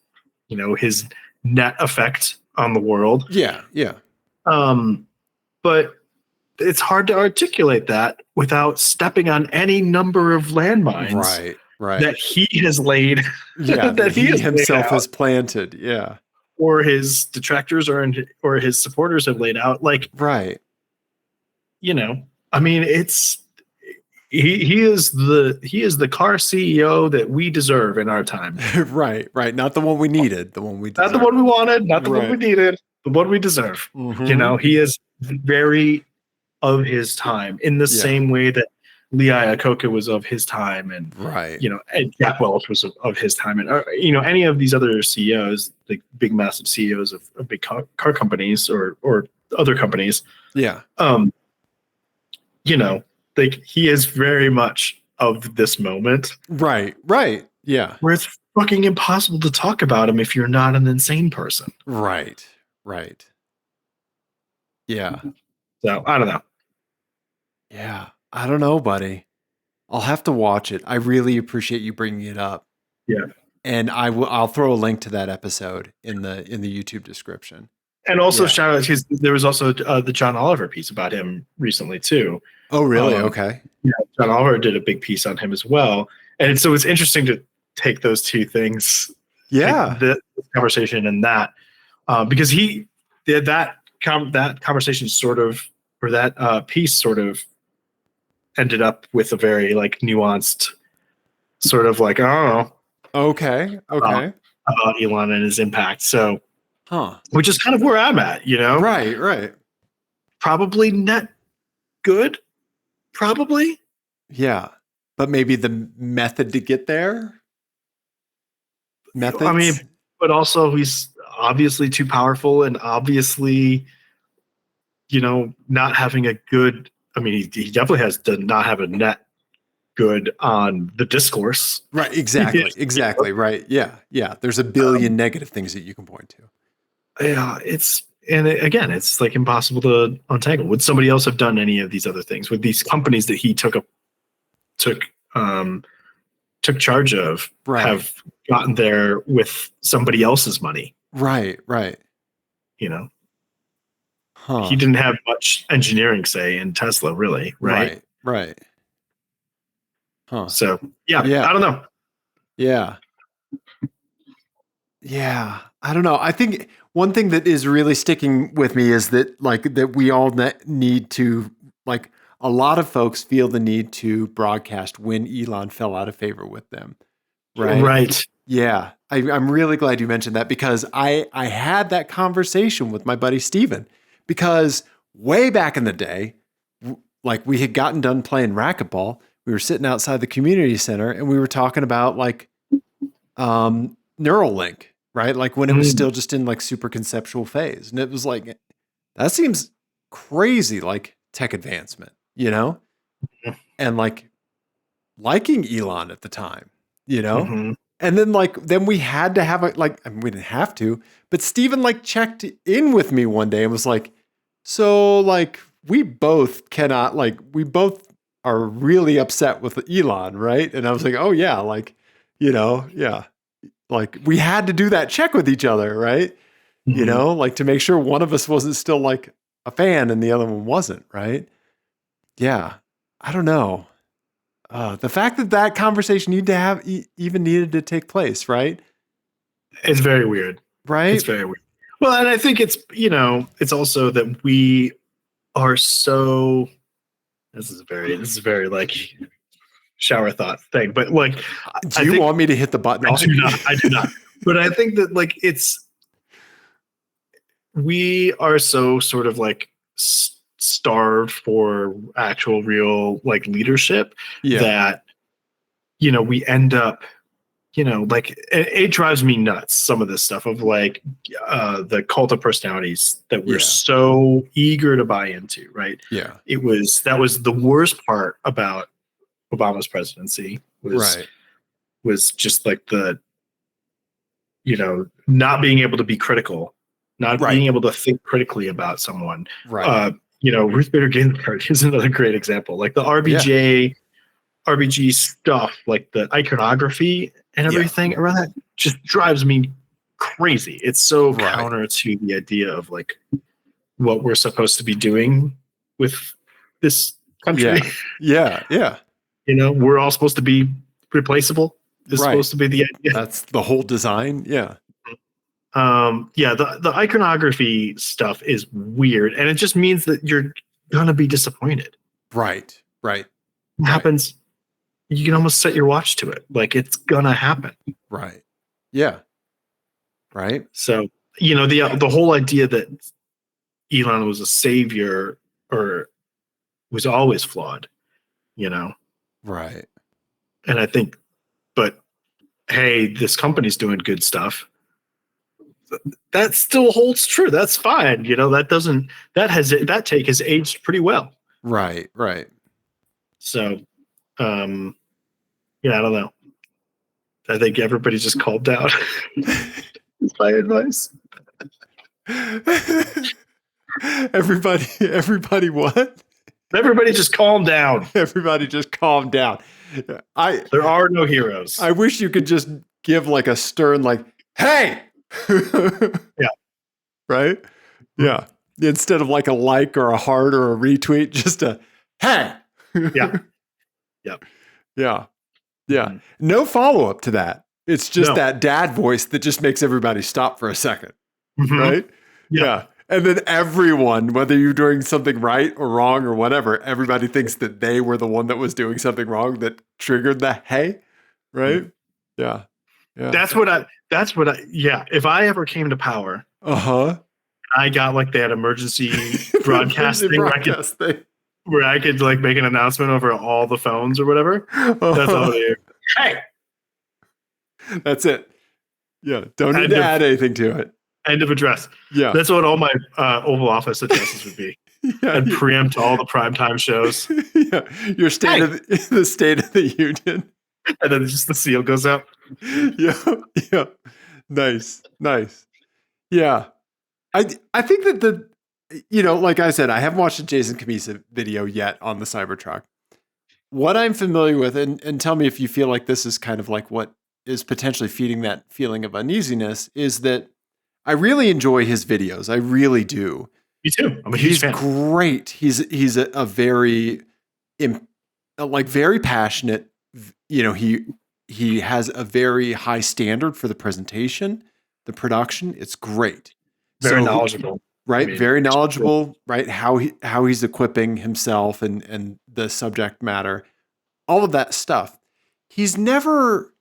his net effect on the world. Yeah. But it's hard to articulate that without stepping on any number of landmines that he has laid. That he himself has planted. Yeah. Or his detractors or his supporters have laid out. Like, right. I mean, he is the car CEO that we deserve in our time. right. Not the one we needed, the one we deserve. Not the one we wanted, not the one we needed, the one we deserve. Mm-hmm. He is very of his time in the same way that Lee Iacocca was of his time, and and Jack Welch was of his time, and any of these other CEOs, like big massive CEOs of big car companies or other companies. Like he is very much of this moment. Right. Yeah. Where it's fucking impossible to talk about him if you're not an insane person. Right. Yeah. So I don't know. Yeah. I don't know, buddy. I'll have to watch it. I really appreciate you bringing it up. Yeah. And I'll throw a link to that episode in the YouTube description. And also shout out, because there was also the John Oliver piece about him recently too. Oh, really? Okay. Yeah, John Oliver did a big piece on him as well. And so it's interesting to take those two things. Yeah. The conversation and that, because he did that conversation sort of, or that piece sort of ended up with a very like nuanced sort of like, okay. About Elon and his impact. So, which is kind of where I'm at, Right. Probably net good. Probably. Yeah. But maybe the method to get there. Methods. I mean, but also he's obviously too powerful and obviously, not having a good, I mean, he definitely has to not have a net good on the discourse. Right. Exactly. Right. Yeah. There's a billion negative things that you can point to. Yeah. Again, it's like impossible to untangle. Would somebody else have done any of these other things? Would these companies that he took charge of have gotten there with somebody else's money? Right. He didn't have much engineering say in Tesla, really, right? Right. So yeah, I don't know. Yeah, I don't know. I think one thing that is really sticking with me is that that we all need to, like, a lot of folks feel the need to broadcast when Elon fell out of favor with them. Right. Yeah. I'm really glad you mentioned that, because I had that conversation with my buddy Steven, because way back in the day, like, we had gotten done playing racquetball. We were sitting outside the community center and we were talking about Neuralink, right? Like when it was still just in like super conceptual phase. And it was like, that seems crazy, like tech advancement, and like liking Elon at the time, and then we had to have we didn't have to, but Steven checked in with me one day and was like, so we both cannot, we both are really upset with Elon, right? And I was like, oh yeah, yeah. We had to do that check with each other, right? To make sure one of us wasn't still a fan and the other one wasn't, right? Yeah. I don't know. The fact that conversation even needed to take place, right? It's very weird. Right? It's very weird. Well, and I think it's, it's also that we are so, this is very shower thought thing, but do you want me to hit the button? I do not. But I think that we are so sort of starved for actual real leadership that we end up like it drives me nuts. Some of this stuff of like the cult of personalities that we're so eager to buy into, right? Yeah. That was the worst part about Obama's presidency was just like the, not being able to be critical, not being able to think critically about someone. Right. Ruth Bader Ginsburg is another great example. Like the RBG stuff, like the iconography and everything around that just drives me crazy. It's so counter to the idea of like what we're supposed to be doing with this country. Yeah. We're all supposed to be replaceable. This is supposed to be the idea. That's the whole design. Yeah. The iconography stuff is weird, and it just means that you're gonna be disappointed. Right. It happens. You can almost set your watch to it. Like it's gonna happen. Right. Yeah. Right. So, the whole idea that Elon was a savior or was always flawed, Right. And I think, but hey, this company's doing good stuff. That still holds true. That's fine. That take has aged pretty well. Right. So, I don't know. I think everybody just calmed down. Is my advice. Everybody what? Everybody just calm down. Everybody just calm down. There are no heroes. I wish you could just give like a stern, like, hey. Yeah. Right? Yeah. Instead of like a like or a heart or a retweet, just a hey. Yeah. Yep. Yeah. Yeah. No follow-up to that. It's just that dad voice that just makes everybody stop for a second. Right? Yeah. And then everyone, whether you're doing something right or wrong or whatever, everybody thinks that they were the one that was doing something wrong that triggered the hey, right? Yeah. That's what I, if I ever came to power, I got like that emergency broadcast thing where I could like make an announcement over all the phones or whatever. That's all they hey. That's it. Yeah. Don't need to add anything to it. End of address. Yeah. That's what all my Oval Office addresses would be. And preempt all the primetime shows. Yeah. Your the State of the Union. And then just the seal goes up. Yeah. Nice. Yeah. I think that like I said, I haven't watched a Jason Cammisa video yet on the Cybertruck. What I'm familiar with, and tell me if you feel like this is kind of like what is potentially feeding that feeling of uneasiness, is that I really enjoy his videos. I really do. Me too. I'm a huge fan. He's great. He's a very, very passionate. He has a very high standard for the presentation, the production. It's great. Very knowledgeable. Right. Very knowledgeable. Right. How he's equipping himself and the subject matter, all of that stuff. He's never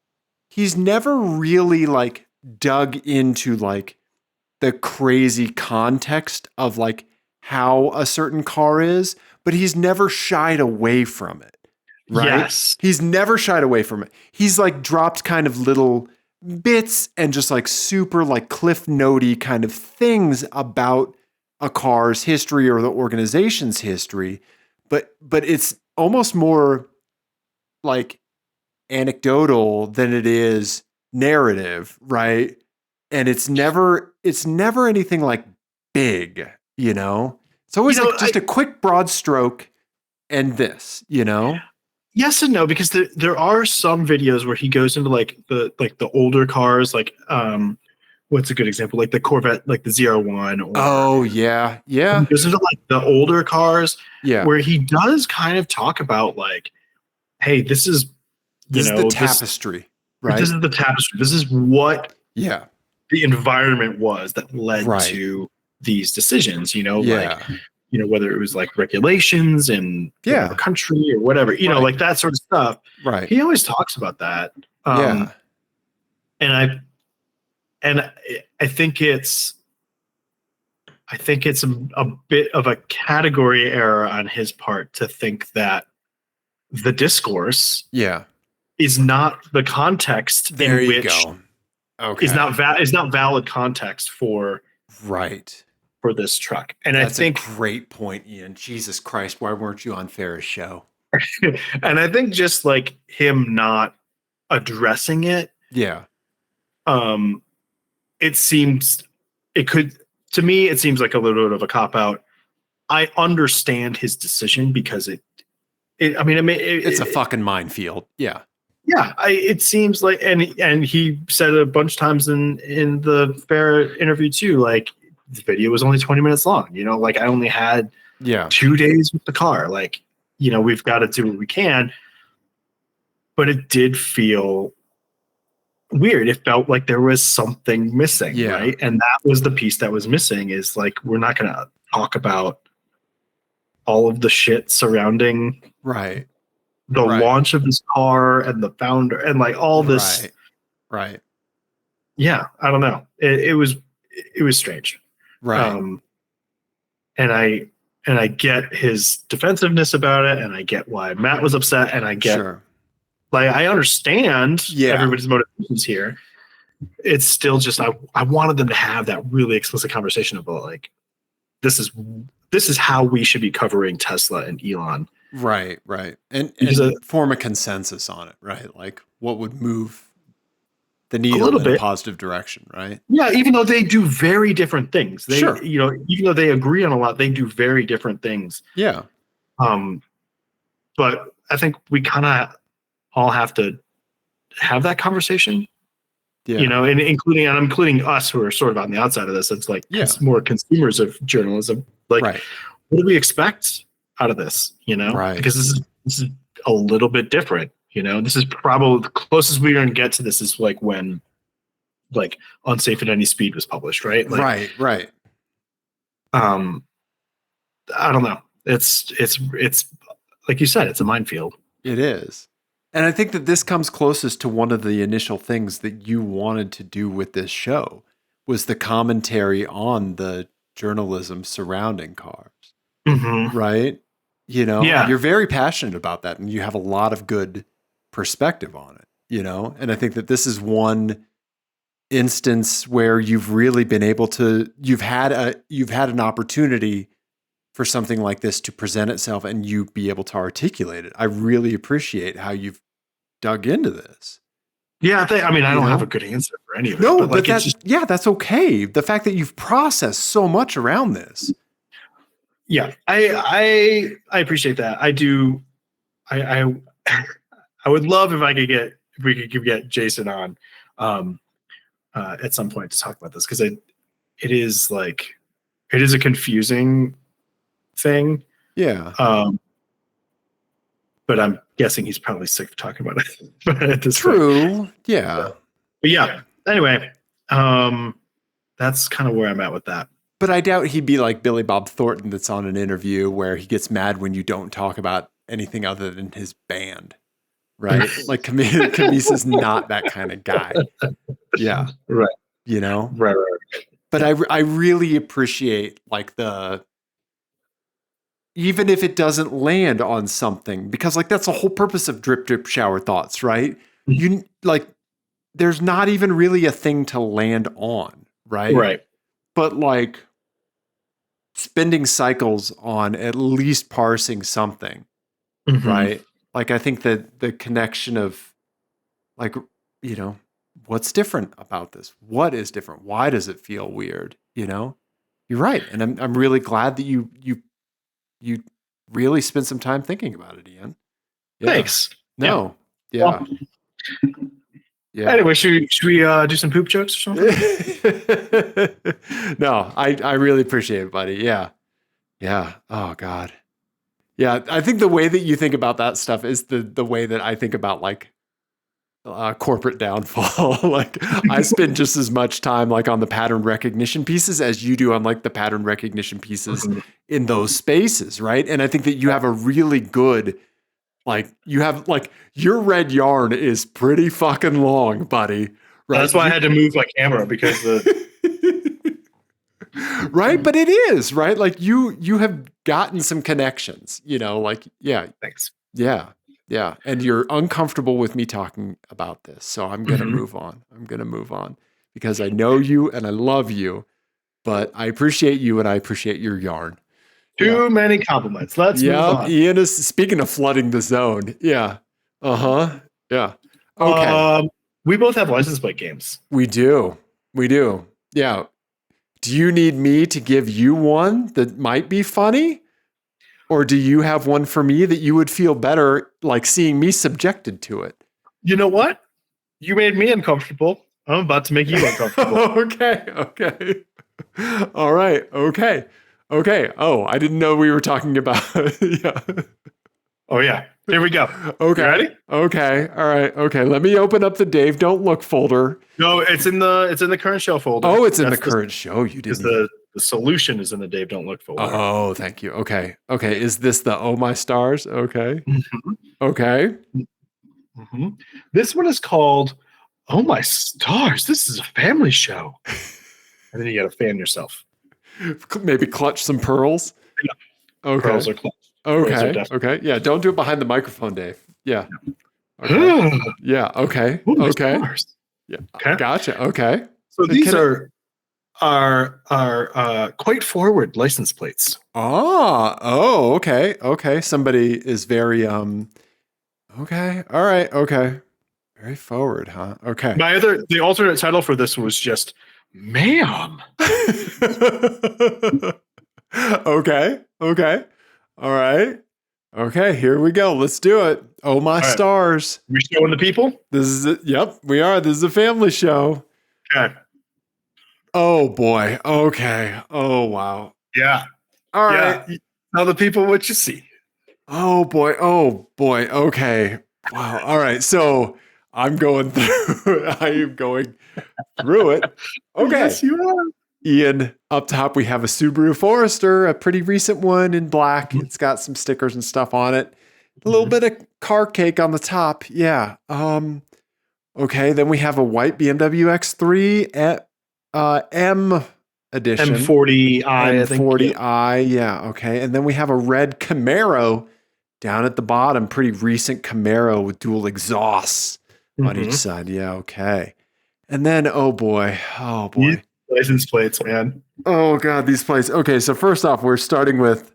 really like dug into like the crazy context of like how a certain car is, but he's never shied away from it. Right? Yes. He's never shied away from it. He's like dropped kind of little bits and just like super like cliff notey kind of things about a car's history or the organization's history, but it's almost more like anecdotal than it is narrative, right? And it's never anything like big, It's always like just a quick broad stroke and this, Yes and no, because there are some videos where he goes into like the older cars, like what's a good example? Like the Corvette, like the ZR1. Oh yeah. He goes into like the older cars, where he does kind of talk about like, hey, this is the tapestry, right? This is the tapestry. This is what the environment was that led to these decisions, like, whether it was like regulations in the country or whatever, like that sort of stuff. Right. He always talks about that. And I think it's a bit of a category error on his part to think that the discourse is not the context there in you which go. Okay. is not valid context for this truck. And that's I think a great point, Ian. Jesus Christ, why weren't you on Farrah's show? And I think just like him not addressing it, it seems to me it seems like a little bit of a cop out. I understand his decision because it's a fucking minefield. Yeah. Yeah, it seems like, and he said a bunch of times in the Farrah interview too, like the video was only 20 minutes long. Like I only had 2 days with the car. Like, we've got to do what we can. But it did feel weird. It felt like there was something missing, right? And that was the piece that was missing. Is like we're not going to talk about all of the shit surrounding the launch of this car and the founder and like all this. Right. Yeah, I don't know. It was strange. Right. And I get his defensiveness about it, and I get why Matt was upset, and I get like I understand everybody's motivations here. It's still just I wanted them to have that really explicit conversation about like this is how we should be covering Tesla and Elon. Right. And form a consensus on it, right? Like what would move the needle in a positive direction, right? Yeah, even though they do very different things. Even though they agree on a lot, they do very different things. Yeah. But I think we kind of all have to have that conversation. Yeah. And including us who are sort of on the outside of this. It's like more consumers of journalism. Like, what do we expect out of this? Because this is a little bit different. This is probably the closest we're going to get to this is like when like Unsafe at Any Speed was published, right? Like, right. I don't know. It's like you said, it's a minefield. It is. And I think that this comes closest to one of the initial things that you wanted to do with this show was the commentary on the journalism surrounding cars. Mm-hmm. Right? You're very passionate about that and you have a lot of good perspective on it, and I think that this is one instance where you've really been able to you've had an opportunity for something like this to present itself and you be able to articulate it. I really appreciate how you've dug into this. Yeah, I don't have a good answer for any of it. No, but that's okay. The fact that you've processed so much around this. Yeah, I appreciate that. I do. I would love if we could get Jason on at some point to talk about this because it is a confusing thing. Yeah. But I'm guessing he's probably sick of talking about it. At this True. point. Yeah. But yeah. Anyway, that's kind of where I'm at with that. But I doubt he'd be like Billy Bob Thornton that's on an interview where he gets mad when you don't talk about anything other than his band. Right? Like Cammisa's not that kind of guy. Yeah. Right. Right. But I really appreciate like even if it doesn't land on something, because like that's the whole purpose of drip, drip, shower thoughts, right? You like, there's not even really a thing to land on, right? Right. But like spending cycles on at least parsing something, right? Like I think that the connection of like, what's different about this? What is different? Why does it feel weird? You're right. And I'm really glad that you really spent some time thinking about it, Ian. Yeah. Thanks. No. Yeah. Well, yeah. Anyway, should we do some poop jokes or something? No, I really appreciate it, buddy. Yeah. Yeah. Oh God. Yeah. I think the way that you think about that stuff is the way that I think about like corporate downfall. Like I spend just as much time like on the pattern recognition pieces as you do on like the pattern recognition pieces in those spaces. Right. And I think that you have a really good, like you have like your red yarn is pretty fucking long, buddy. Right. That's why I had to move my camera because right. But it is right. Like you have gotten some connections, like, yeah. Thanks. Yeah. Yeah. And you're uncomfortable with me talking about this. So I'm going to move on. I'm going to move on because I know you and I love you, but I appreciate you and I appreciate your yarn. Too many compliments. Let's move on. Ian is speaking of flooding the zone. Yeah. Yeah. Okay. We both have license plate games. We do. Yeah. Do you need me to give you one that might be funny? Or do you have one for me that you would feel better like seeing me subjected to it? You know what? You made me uncomfortable. I'm about to make you uncomfortable. Okay. All right. Okay. Oh, I didn't know we were talking about yeah. Oh yeah. Here we go. Okay. You ready? Okay. All right. Okay. Let me open up the Dave Don't Look folder. No, it's in the current show folder. Oh, it's in the current show. You didn't. The solution is in the Dave Don't Look folder. Oh, thank you. Okay. Is this the Oh My Stars? Okay. Okay. This one is called Oh My Stars. This is a family show. And then you got to fan yourself. Maybe clutch some pearls. Yeah. Okay. Pearls are clutched. Okay. Yeah. Don't do it behind the microphone, Dave. Yeah. Okay. Yeah. Okay. Okay. Yeah. Okay. Gotcha. Okay. So these are quite forward license plates. Oh, okay. Okay. Somebody is very okay. All right. Okay. Very forward, huh? Okay. The alternate title for this was just Ma'am. Okay. All right. Okay, here we go. Let's do it. Oh My Stars. We showing the people? This is it. Yep, we are. This is a family show. Okay. Oh boy. Okay. Oh wow. Yeah. All right. Yeah. Tell the people what you see. Oh boy. Okay. Wow. All right. So I am going through it. Okay. Yes, you are. Ian, up top we have a Subaru Forester, a pretty recent one in black. It's got some stickers and stuff on it. A little bit of car cake on the top. Yeah. Okay. Then we have a white BMW X3 M edition. M40i. M40i. Yeah. Okay. And then we have a red Camaro down at the bottom. Pretty recent Camaro with dual exhausts on each side. Yeah. Okay. And then, oh boy. License plates, man. Oh God, these plates. Okay, so first off, we're starting with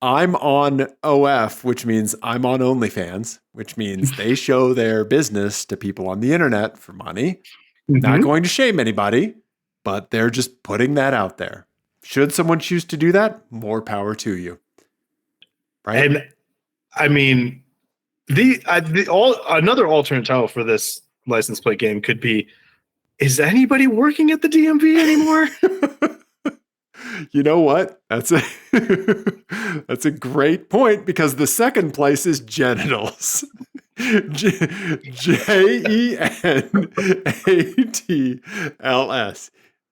I'm on OF, which means I'm on OnlyFans, which means they show their business to people on the internet for money. Not going to shame anybody, but they're just putting that out there. Should someone choose to do that, more power to you. Right? And I mean, another alternate title for this license plate game could be, is anybody working at the DMV anymore? You know what? That's a great point because the second place is genitals. GENATLS.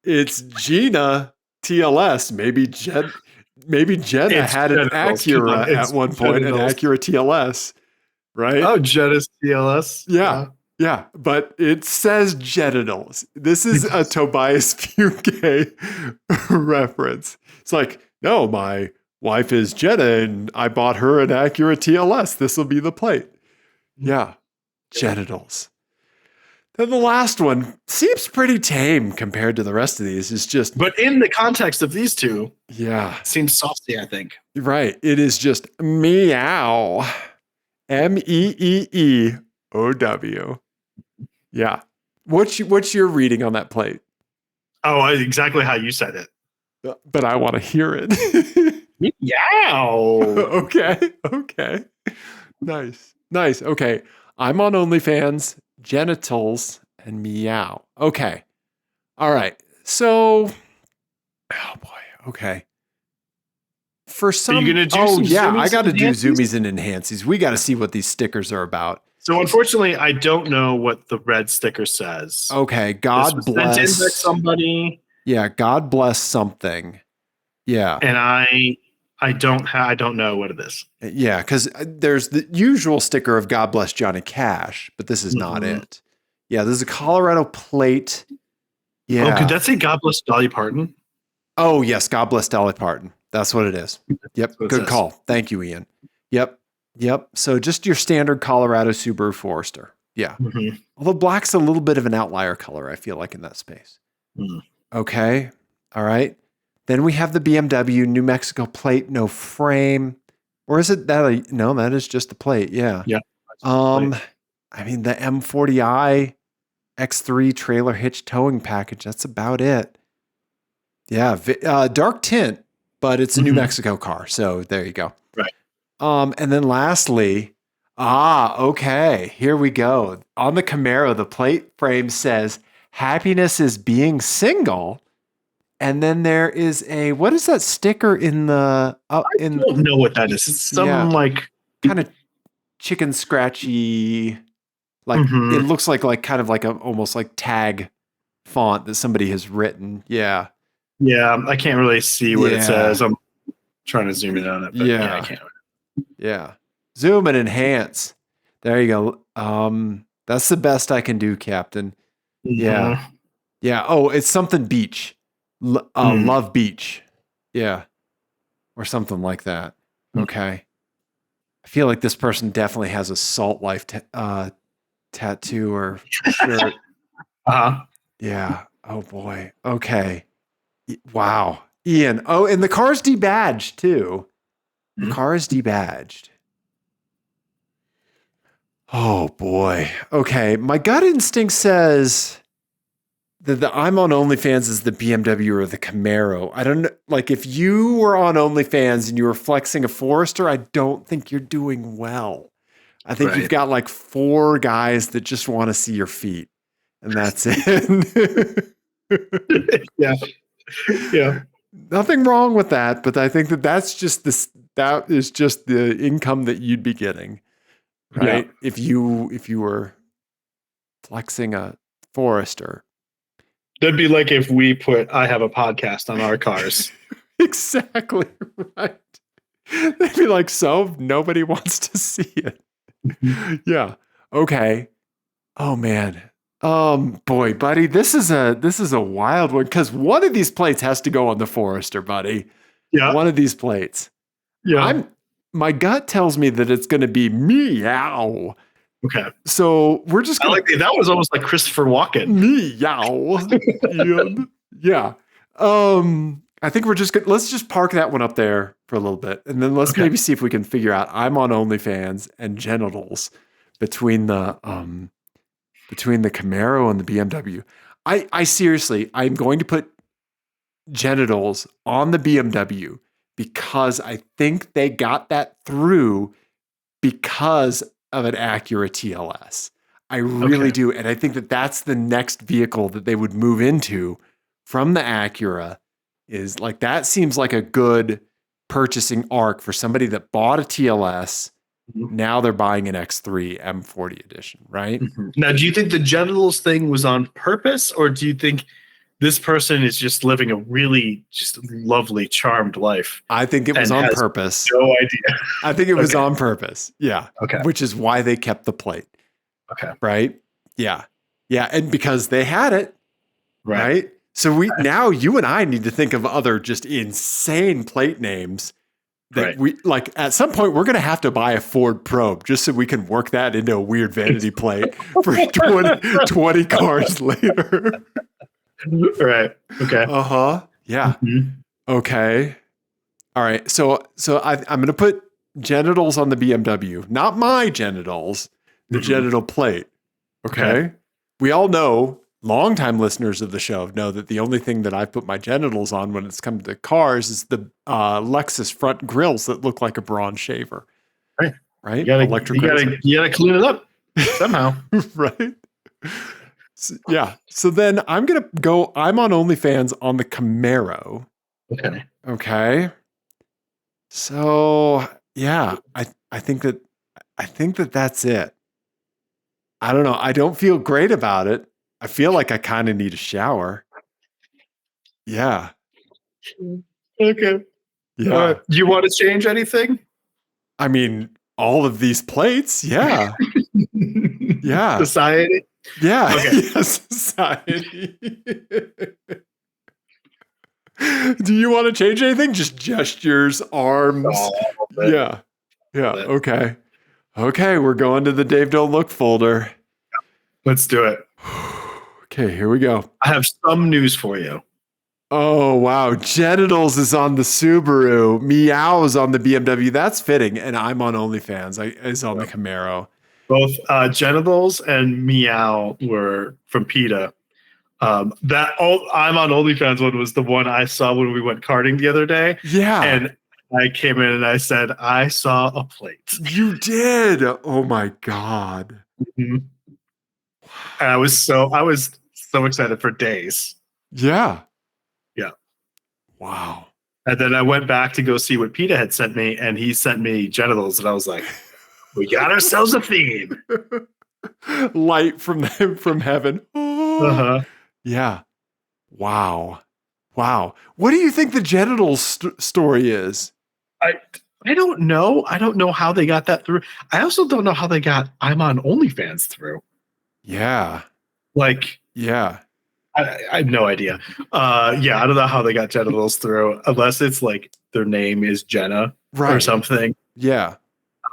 It's Gina TLS. Maybe Jenna had an Acura at one point, an Acura TLS, right? Oh, Jenna's TLS. Yeah, but it says genitals. This is a Tobias Fugue reference. It's like, no, my wife is Jenna and I bought her an Acura TLS. This will be the plate. Yeah, genitals. Then the last one seems pretty tame compared to the rest of these. It's just, but in the context of these two, yeah, seems saucy, I think. Right. It is just meow. MEEEOW. Yeah. What's your reading on that plate? Oh, exactly how you said it. But I want to hear it. Meow. Okay. Nice. Okay. I'm on OnlyFans, genitals, and meow. Okay. All right. So, oh boy. Okay. For some, I got to do zoomies and enhances. We got to see what these stickers are about. So unfortunately, I don't know what the red sticker says. Okay, God bless sent in by somebody. Yeah, God bless something. Yeah, and I don't know what it is. Yeah, because there's the usual sticker of God bless Johnny Cash, but this is not it. Yeah, this is a Colorado plate. Yeah. Oh, could that say God bless Dolly Parton? Oh yes, God bless Dolly Parton. That's what it is. Yep, good call. Thank you, Ian. Yep. Yep. So just your standard Colorado Subaru Forester. Yeah. Mm-hmm. Although black's a little bit of an outlier color, I feel like, in that space. Okay. All right. Then we have the BMW New Mexico plate, no frame. Or is it that? No, that is just the plate. Yeah. Yeah. I mean, the M40i X3 trailer hitch towing package. That's about it. Yeah. Dark tint, but it's a New Mexico car. So there you go. Right. And then lastly, okay, here we go. On the Camaro, the plate frame says, "Happiness is being single." And then there is what is that sticker in the? I don't know what that is. It's some like kind of chicken scratchy, like it looks like kind of like almost like tag font that somebody has written. Yeah. Yeah, I can't really see what it says. I'm trying to zoom in on it, but I can't. Yeah. Zoom and enhance. There you go. That's the best I can do, Captain. Yeah. Yeah. Oh, it's something beach. Love Beach. Yeah. Or something like that. Okay. I feel like this person definitely has a Salt Life tattoo or shirt. Yeah. Oh boy. Okay. Wow. Ian. Oh, and the car's debadged too. The car is debadged. Oh boy. Okay. My gut instinct says that the I'm on OnlyFans is the BMW or the Camaro. I don't know. Like if you were on OnlyFans and you were flexing a Forester, I don't think you're doing well. I think you've got like 4 guys that just want to see your feet, and that's it. Yeah. Yeah. Nothing wrong with that, but I think that is just the income that you'd be getting, right? Yeah. If you were flexing a Forester. That'd be like if we put I have a podcast on our cars. Exactly right. They'd be like, so nobody wants to see it. Yeah. Okay. Oh man. Boy, buddy, this is a wild one because one of these plates has to go on the Forester, buddy. Yeah. One of these plates. Yeah. My gut tells me that it's going to be meow. Okay. So we're just gonna, that was almost like Christopher Walken. Meow. Yeah. I think let's just park that one up there for a little bit. And then let's maybe see if we can figure out I'm on OnlyFans and genitals between the Camaro and the BMW. I seriously, I'm going to put genitals on the BMW because I think they got that through because of an Acura TLS. I really do. And I think that that's the next vehicle that they would move into from the Acura is like, that seems like a good purchasing arc for somebody that bought a TLS. Now they're buying an X3 M40 edition, right? Now, do you think the genitals thing was on purpose, or do you think this person is just living a really just lovely, charmed life? I think it was on purpose. No idea. I think it was on purpose. Yeah. Okay. Which is why they kept the plate. Okay. Right? Yeah. Yeah. And because they had it. Right? So now you and I need to think of other just insane plate names that we like at some point we're going to have to buy a Ford Probe just so we can work that into a weird vanity plate for 20 cars later. Right. Okay. Uh-huh. Yeah. Okay. All right. So I'm going to put genitals on the BMW, not my genitals, the genital plate. Okay. We all know, longtime listeners of the show know that the only thing that I put my genitals on when it's come to cars is the Lexus front grills that look like a bronze shaver. Right. You gotta clean it up somehow. Right. So, yeah. So then I'm on OnlyFans on the Camaro. Okay. So yeah, I think that that's it. I don't know. I don't feel great about it. I feel like I kind of need a shower. Yeah. Okay. Yeah. Do you want to change anything? I mean, all of these plates. Yeah. Yeah. Society. Yeah. Okay. Yeah, society. Do you want to change anything? Just gestures, arms. Yeah. Yeah. Okay. Okay. We're going to the Dave Don't Look folder. Let's do it. Okay. Here we go. I have some news for you. Oh, wow. Genitals is on the Subaru. Meow's on the BMW. That's fitting. And I'm on OnlyFans. Is on the Camaro. Both Genitals and Meow were from PETA. I'm on OnlyFans one was the one I saw when we went karting the other day. Yeah. And I came in and I said, I saw a plate. You did. Oh my God. Mm-hmm. And I was so excited for days. Yeah. Yeah. Wow. And then I went back to go see what PETA had sent me, and he sent me Genitals, and I was like, we got ourselves a theme. Light from heaven. Uh-huh. Yeah. Wow. Wow. What do you think the Genitals story is? I don't know. I don't know how they got that through. I also don't know how they got I'm on OnlyFans through. Yeah. Like, yeah. I have no idea. I don't know how they got Genitals through, unless it's like their name is Jenna or something. Yeah.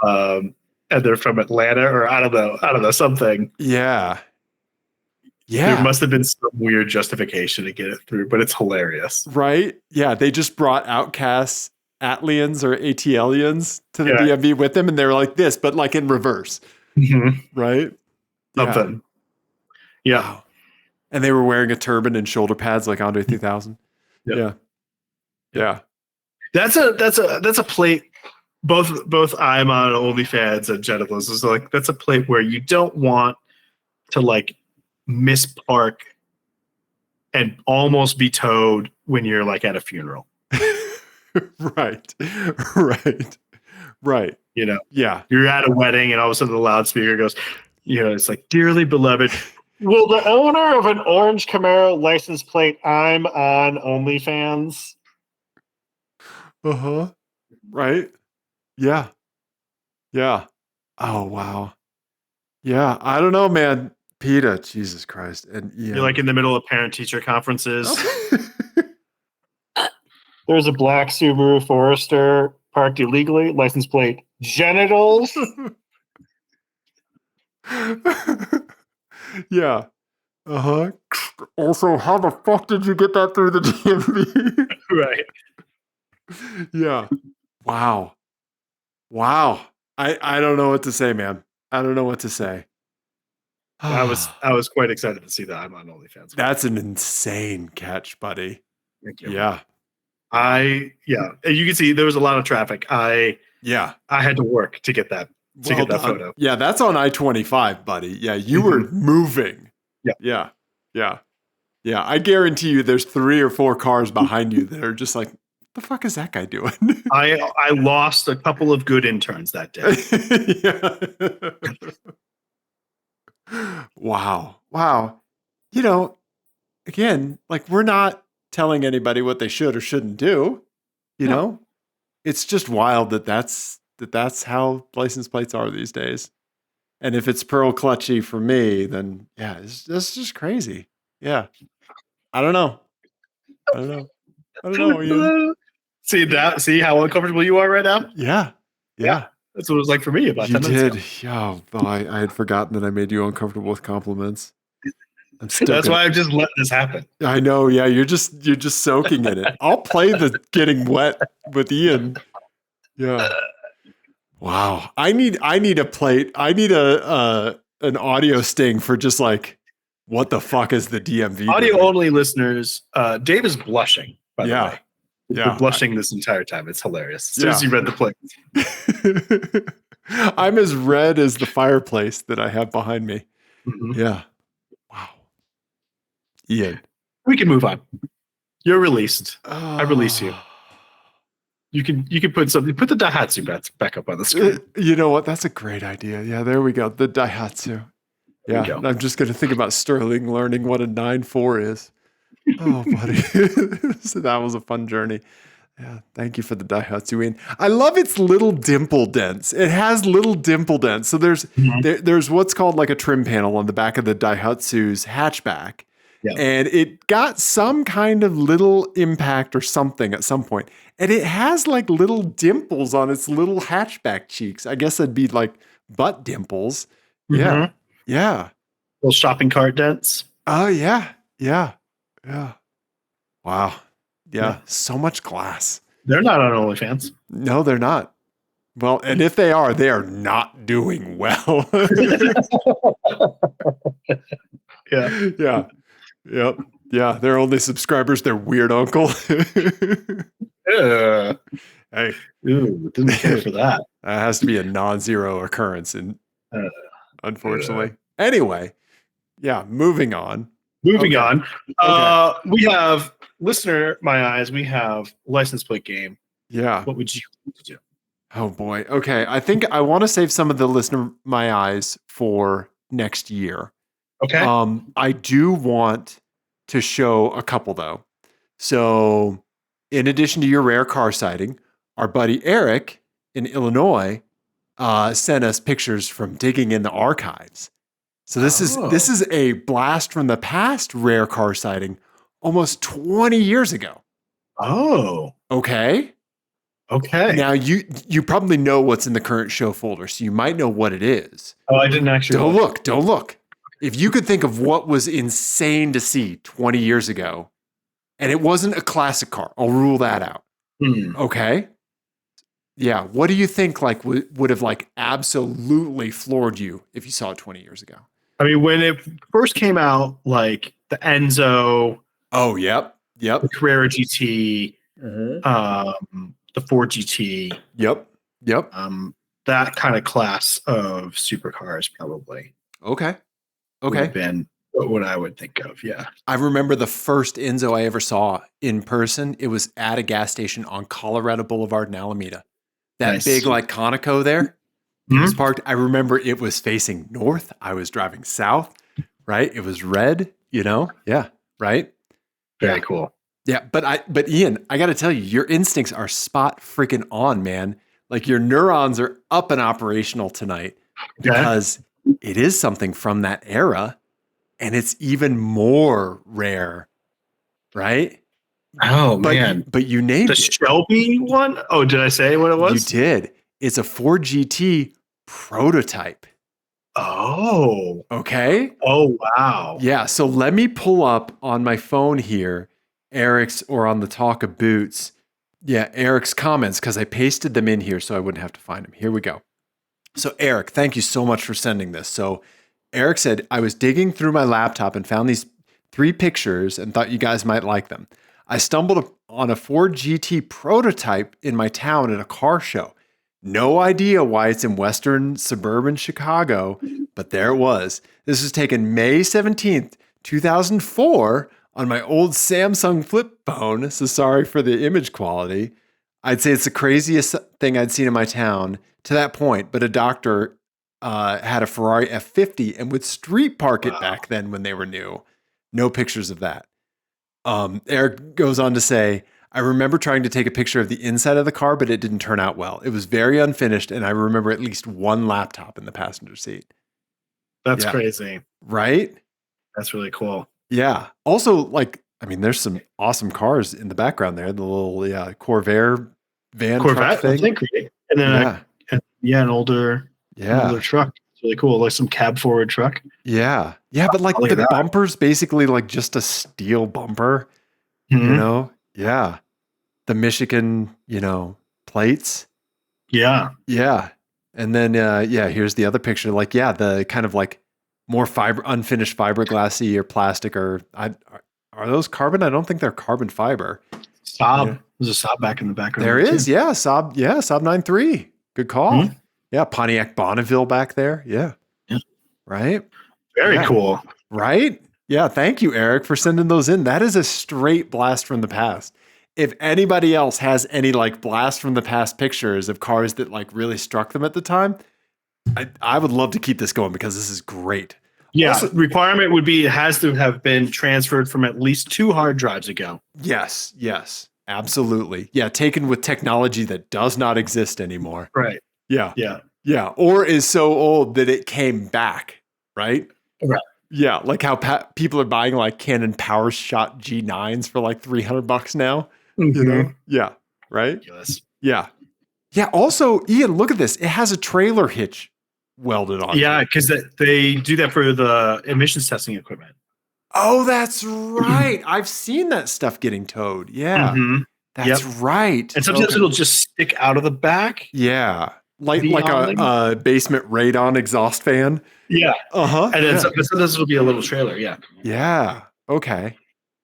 And they're from Atlanta, or I don't know, something. Yeah. Yeah. There must have been some weird justification to get it through, but it's hilarious. Right? Yeah. They just brought outcasts, Atlians or ATLians to the DMV with them, and they were like this, but like in reverse. Mm-hmm. Right? Something. Yeah. Wow. And they were wearing a turban and shoulder pads like Andre 3000. Yep. Yeah. Yeah. That's a plate. Both I'm on OnlyFans and Genitals is like, that's a plate where you don't want to like mispark and almost be towed when you're like at a funeral. Right. You know, yeah. You're at a wedding and all of a sudden the loudspeaker goes, it's like, dearly beloved. Will the owner of an orange Camaro license plate I'm on OnlyFans? Uh-huh. Right. Yeah. Yeah. Oh, wow. Yeah. I don't know, man. PETA, Jesus Christ. And you're like in the middle of parent-teacher conferences. There's a black Subaru Forester parked illegally. License plate Genitals. Yeah. Uh-huh. Also, how the fuck did you get that through the DMV? Right. Yeah. Wow. I don't know what to say, man. I don't know what to say. I was quite excited to see that I'm on OnlyFans. That's an insane catch, buddy. Thank you. Yeah. You can see there was a lot of traffic. I had to work to get that photo. Yeah, that's on I-25, buddy. Yeah, you were moving. Yeah. I guarantee you there's 3 or 4 cars behind you that are just like, what the fuck is that guy doing? I lost a couple of good interns that day. Wow. Again, like we're not telling anybody what they should or shouldn't do. You know, it's just wild that's how license plates are these days. And if it's pearl clutchy for me, then it's just crazy. Yeah. I don't know. Ian. See how uncomfortable you are right now? Yeah. That's what it was like for me about 10 minutes ago. Oh, I had forgotten that I made you uncomfortable with compliments. That's why I'm just letting this happen. I know. Yeah, you're just soaking in it. I'll play the getting wet with Ian. Yeah. Wow. I need a plate. I need an audio sting for just like, what the fuck is the DMV? Audio only listeners. Dave is blushing. By the way. Yeah. You're blushing this entire time. It's hilarious. As soon as you read the plate. I'm as red as the fireplace that I have behind me. Mm-hmm. Yeah. Wow. Ian. We can move on. You're released. I release you. You can put something. Put the Daihatsu back up on the screen. You know what? That's a great idea. Yeah, there we go. The Daihatsu. Yeah, I'm just going to think about Sterling learning what a 9.4 is. Oh, buddy. So that was a fun journey. Yeah, thank you for the Daihatsu, Ian. I love its little dimple dents. It has little dimple dents. So there's what's called like a trim panel on the back of the Daihatsu's hatchback Yeah. And it got some kind of little impact or something at some point. And it has like little dimples on its little hatchback cheeks. I guess that'd be like butt dimples. Yeah. Mm-hmm. Yeah. Little shopping cart dents. Oh, yeah. Yeah. Yeah. Wow. Yeah. So much glass. They're not on OnlyFans. No, they're not. Well, and if they are not doing well. Yeah. Yeah. Yep. Yeah. Their only subscribers, their weird uncle. Hey. Ooh, didn't care for that. That has to be a non-zero occurrence, unfortunately. Anyway, yeah, moving on. Moving on. Okay. We have listener, my eyes. We have license plate game. Yeah. What would you do? Oh boy. Okay. I think I want to save some of the listener my eyes for next year. Okay. I do want to show a couple though. So, in addition to your rare car sighting, our buddy Eric in Illinois sent us pictures from digging in the archives. So this is a blast from the past rare car sighting almost 20 years ago. Oh. Okay. Okay. Now you probably know what's in the current show folder, so you might know what it is. Oh, I didn't actually. Don't look. If you could think of what was insane to see 20 years ago, and it wasn't a classic car, I'll rule that out. Okay. Yeah. What do you think like would have like absolutely floored you if you saw it 20 years ago? I mean, when it first came out, like the Enzo. Oh, yep. The Carrera GT, the Ford GT. Yep. That kind of class of supercars, probably. Okay. Would have been what I would think of. Yeah. I remember the first Enzo I ever saw in person. It was at a gas station on Colorado Boulevard in Alameda. That big like Conoco there. It was parked. I remember it was facing north. I was driving south, right? It was red, Yeah, right? Very cool. Yeah, but Ian, I got to tell you, your instincts are spot freaking on, man. Like your neurons are up and operational tonight because it is something from that era and it's even more rare, right? Oh, man. But you named the it. The Shelby one? Oh, did I say what it was? You did. It's a Ford GT prototype. Oh. Okay. Oh, wow. Yeah. So let me pull up on my phone here, Eric's or on the Talk of Boots. Yeah, Eric's comments because I pasted them in here so I wouldn't have to find them. Here we go. So Eric, thank you so much for sending this. So Eric said, I was digging through my laptop and found these 3 pictures and thought you guys might like them. I stumbled on a Ford GT prototype in my town at a car show. No idea why it's in western suburban Chicago, but there it was. This was taken May 17th, 2004 on my old Samsung flip phone. So sorry for the image quality. I'd say it's the craziest thing I'd seen in my town to that point, but a doctor had a Ferrari F50 and would street park it back then when they were new. No pictures of that. Eric goes on to say, I remember trying to take a picture of the inside of the car, but it didn't turn out well. It was very unfinished, and I remember at least one laptop in the passenger seat. That's crazy. Right? That's really cool. Yeah. Also, there's some awesome cars in the background there. The little Corvair truck thing. I think. And then an older truck. It's really cool. Like some cab forward truck. Yeah. Yeah, but the bumper's basically like just a steel bumper. Yeah. The Michigan, plates. Yeah. Yeah. And then, here's the other picture. The kind of like more unfinished fiberglassy or plastic are those carbon? I don't think they're carbon fiber. Saab. Yeah. There's a Saab back in the background. There is. Too. Yeah. Saab 9.3. Good call. Mm-hmm. Yeah. Pontiac Bonneville back there. Yeah. Right. Very cool. Right. Yeah, thank you, Eric, for sending those in. That is a straight blast from the past. If anybody else has any blast from the past pictures of cars that really struck them at the time, I would love to keep this going because this is great. Yeah, also, requirement would be it has to have been transferred from at least 2 hard drives ago. Yes, absolutely. Yeah, taken with technology that does not exist anymore. Right. Yeah. Or is so old that it came back, right? Right. Yeah, like how people are buying like Canon PowerShot G9s for like $300 now. You know? Yeah. Right? Ridiculous. Yeah. Yeah. Also, Ian, look at this. It has a trailer hitch welded on. Yeah, because they do that for the emissions testing equipment. Oh, that's right. I've seen that stuff getting towed. Yeah. That's right. And sometimes it'll just stick out of the back. Yeah. Like a basement radon exhaust fan. Yeah. Uh-huh. And then sometimes it'll be a little trailer. Yeah. Yeah. Okay.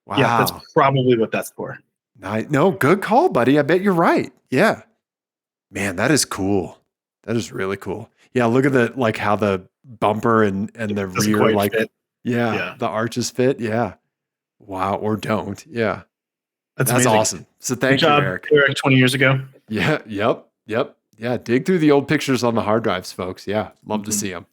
Wow. Yeah, that's probably what that's for. No, good call, buddy. I bet you're right. Yeah. Man, that is cool. That is really cool. Yeah, look at like how the bumper and the rear like fit. Yeah, the arches fit. Yeah. Wow, or don't. Yeah. That's awesome. So thank you, Eric. Eric, 20 years ago. Yeah, yep. Yeah, dig through the old pictures on the hard drives, folks. Yeah, love to see them.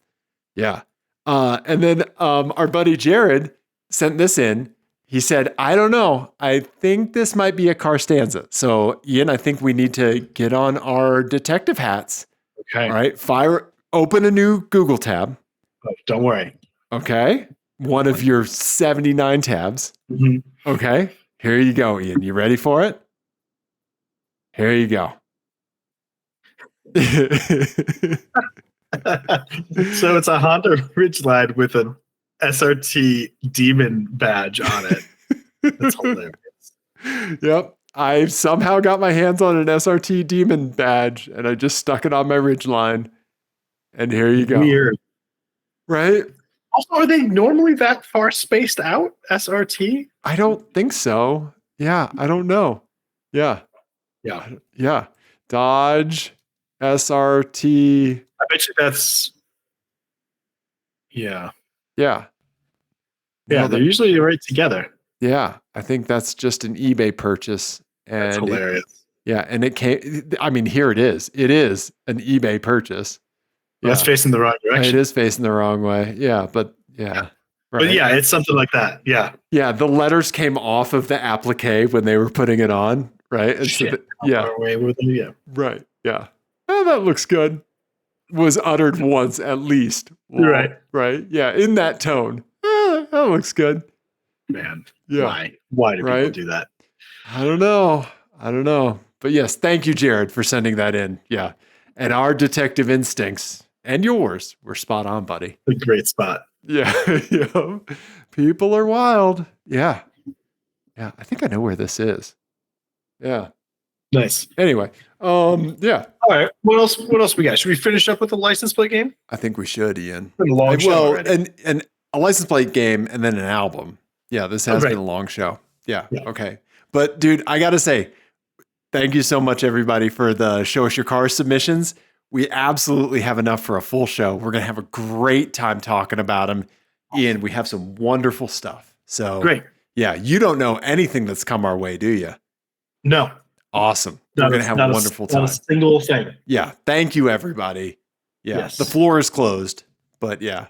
Yeah. And then our buddy Jared sent this in. He said, I don't know. I think this might be a car stanza. So, Ian, I think we need to get on our detective hats. Okay. All right. Open a new Google tab. Oh, don't worry. Okay. One of your 79 tabs. Okay. Here you go, Ian. You ready for it? Here you go. So it's a Honda Ridgeline with an SRT Demon badge on it. That's hilarious. Yep. I somehow got my hands on an SRT Demon badge and I just stuck it on my Ridgeline. And here you go. Weird. Right? Also, are they normally that far spaced out, SRT? I don't think so. Yeah, I don't know. Yeah. Dodge, SRT. I bet you that's... Yeah. Yeah. Yeah, they're usually right together. Yeah, I think that's just an eBay purchase. And that's hilarious. And it came, I mean, here it is. It is an eBay purchase. Yeah. It's facing the wrong direction. It is facing the wrong way. Yeah, but yeah. Right. But yeah, it's something like that. Yeah. Yeah, the letters came off of the applique when they were putting it on, right? And Shit. So yeah. Right. Yeah. Oh, that looks good. Was uttered once at least. Right. Right. Yeah. In that tone. That looks good. Man. Yeah. Why do people do that? I don't know. But yes, thank you, Jared, for sending that in. Yeah. And our detective instincts and yours were spot on, buddy. A great spot. Yeah. Yeah. People are wild. Yeah. Yeah. I think I know where this is. Yeah. Nice. Anyway. Yeah. All right. What else we got? Should we finish up with the license plate game? I think we should, Ian. It's been a long show already. And a license plate game and then an album. Yeah, this has been a long show. Yeah. Okay. But dude, I gotta say, thank you so much, everybody, for the Show Us Your Car submissions. We absolutely have enough for a full show. We're gonna have a great time talking about them. Ian, we have some wonderful stuff. So great. Yeah, you don't know anything that's come our way, do you? No. Awesome. We're going to have a wonderful time. Not a single thing. Yeah. Thank you, everybody. Yeah. Yes. The floor is closed, but yeah.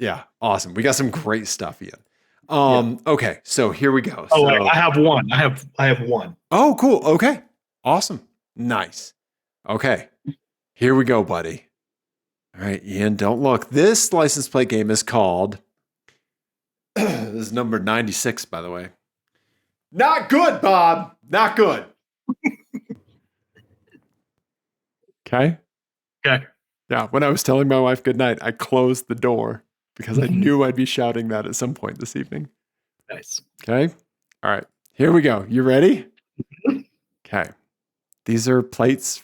Yeah. Awesome. We got some great stuff, Ian. Okay. So here we go. Oh, wait, I have one. I have one. Oh, cool. Okay. Awesome. Nice. Okay. Here we go, buddy. All right, Ian, don't look. This license plate game is called, this is number 96, by the way. Not good, Bob. Not good. Okay. Yeah. When I was telling my wife goodnight, I closed the door because I knew I'd be shouting that at some point this evening. Nice. Okay. All right. Here we go. You ready? Okay. These are plates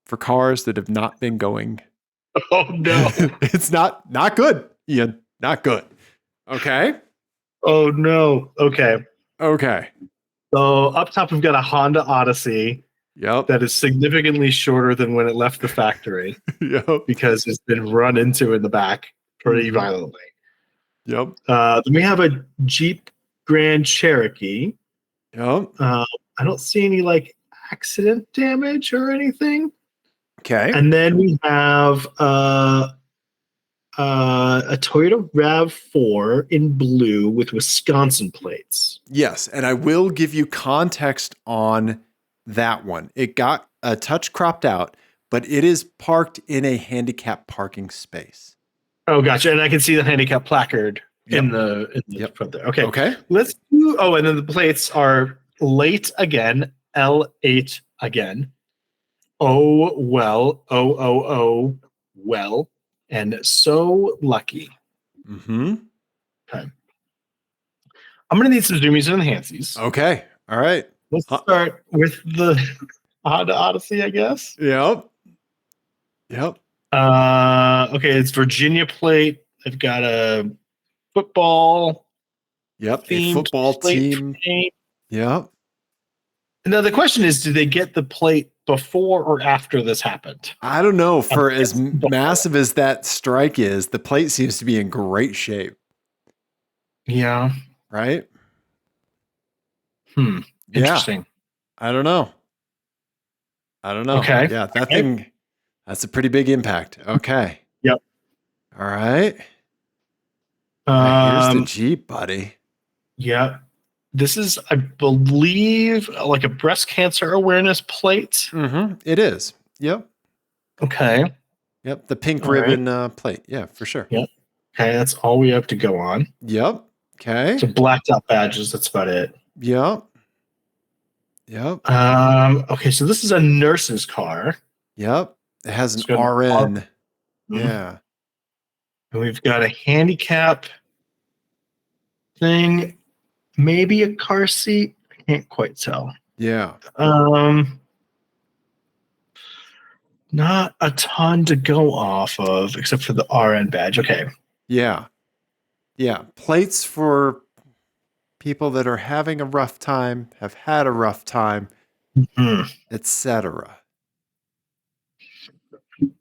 for cars that have not been going. Oh no. It's not good, Ian. Not good. Okay. Oh no. Okay. So up top we've got a Honda Odyssey. Yep. That is significantly shorter than when it left the factory. Yep. Because it's been run into in the back pretty violently. Yep. Then we have a Jeep Grand Cherokee. Yep. I don't see any like accident damage or anything. Okay. And then we have a Toyota RAV4 in blue with Wisconsin plates. Yes, and I will give you context on that one. It got a touch cropped out, but it is parked in a handicap parking space. Oh, gotcha. And I can see the handicap placard Yep. in the front there. Okay. Okay. Let's do. Oh, and then the plates are late again, L8 again. Oh well, well, and so lucky. Mm-hmm. Okay. I'm gonna need some zoomies and enhancies. Okay. All right. Let's start with the Honda Odyssey, I guess. Yep. Okay, it's Virginia plate. I've got a football. Yep. A Themed football plate team. paint. Yep. Now the question is, do they get the plate before or after this happened? I don't know. For as massive as that strike is, the plate seems to be in great shape. Yeah. Right? Interesting. Yeah. I don't know. Okay. Yeah, that thing, that's a pretty big impact. Okay. Yep. All right. Here's the Jeep, buddy. Yeah. This is, I believe, like a breast cancer awareness plate. Mm-hmm. It is. Yep. Okay. Yep. The pink ribbon plate. Yeah, for sure. Yep. Okay. That's all we have to go on. Yep. Okay. So blacked out badges. That's about it. Yep. Okay. So this is a nurse's car. Yep. It has an RN. Yeah. And we've got a handicap thing. Maybe a car seat. I can't quite tell. Yeah. Not a ton to go off of except for the RN badge. Okay. Yeah. Yeah. Plates for people that are having a rough time, have had a rough time, etc.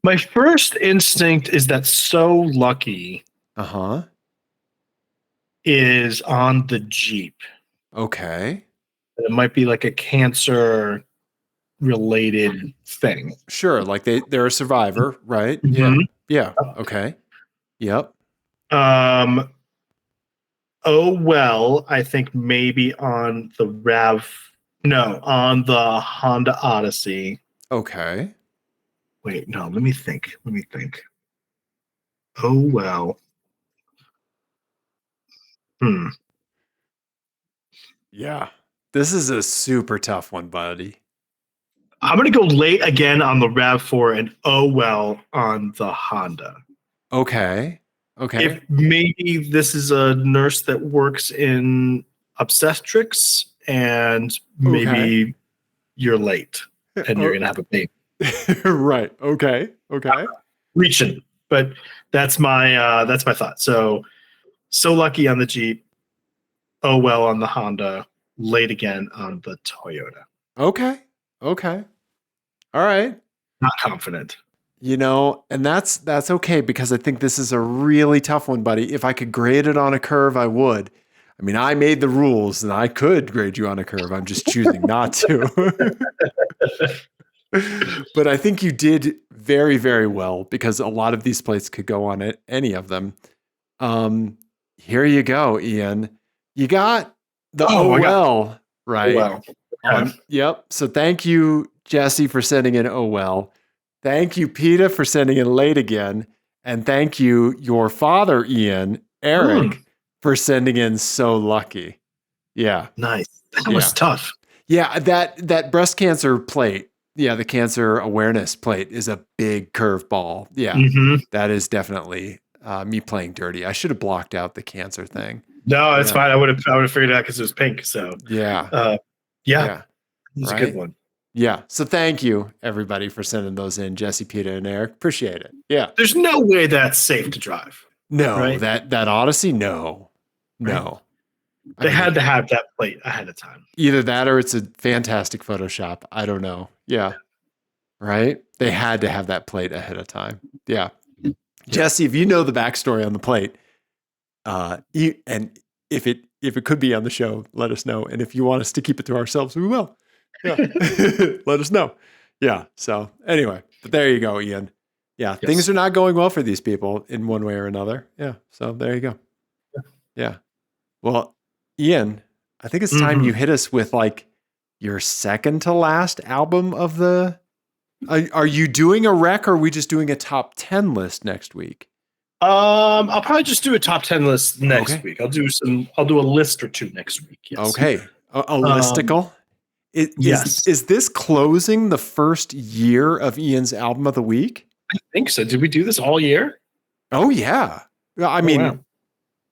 My first instinct is that So Lucky is on the Jeep. Okay. It might be like a cancer related thing. Sure, like they're a survivor, right? Yeah. Yeah. Okay. Yep. Oh well, I think maybe on the on the Honda Odyssey. Okay. Wait, no, let me think. Oh well. Yeah. This is a super tough one, buddy. I'm going to go late again on the RAV4 and oh well on the Honda. Okay. If maybe this is a nurse that works in obstetrics and maybe you're late and you're going to have a baby. Right. Okay. Reaching, but that's my thought. So lucky on the Jeep. Oh well on the Honda. Late again on the Toyota. Okay. All right. Not confident. And that's okay because I think this is a really tough one, buddy. If I could grade it on a curve, I would. I mean, I made the rules and I could grade you on a curve. I'm just choosing not to. But I think you did very, very well because a lot of these plates could go on any of them. Here you go, Ian. You got the well, right? Oh, well. Yep. So thank you, Jesse, for sending in oh well. Thank you, Peter, for sending in late again. And thank you, your father, Ian, Eric, for sending in so lucky. Yeah. Nice. That was tough. Yeah, that breast cancer plate, the cancer awareness plate is a big curveball. Yeah, that is definitely me playing dirty. I should have blocked out the cancer thing. No, it's fine. I would have figured it out because it was pink. So yeah. It's a good one. Yeah. So thank you, everybody, for sending those in, Jesse, Peter, and Eric. Appreciate it. Yeah. There's no way that's safe to drive. No, right? that Odyssey, no. They had to have that plate ahead of time. Either that or it's a fantastic Photoshop. I don't know. Yeah. Right? They had to have that plate ahead of time. Yeah. Jesse, if you know the backstory on the plate, and if it could be on the show, let us know. And if you want us to keep it to ourselves, we will. Yeah. Let us know. Yeah. So anyway, but there you go, Ian. Yeah. Yes. Things are not going well for these people in one way or another. Yeah. So there you go. Yeah. Well, Ian, I think it's time you hit us with like your second to last album of the. Are you doing a rec or are we just doing a top 10 list next week? I'll probably just do a top 10 list next week. I'll do a list or two next week. Yes. Okay. A listicle. Yes. Is this closing the first year of Ian's album of the week? I think so. Did we do this all year? Oh yeah. I mean, wow.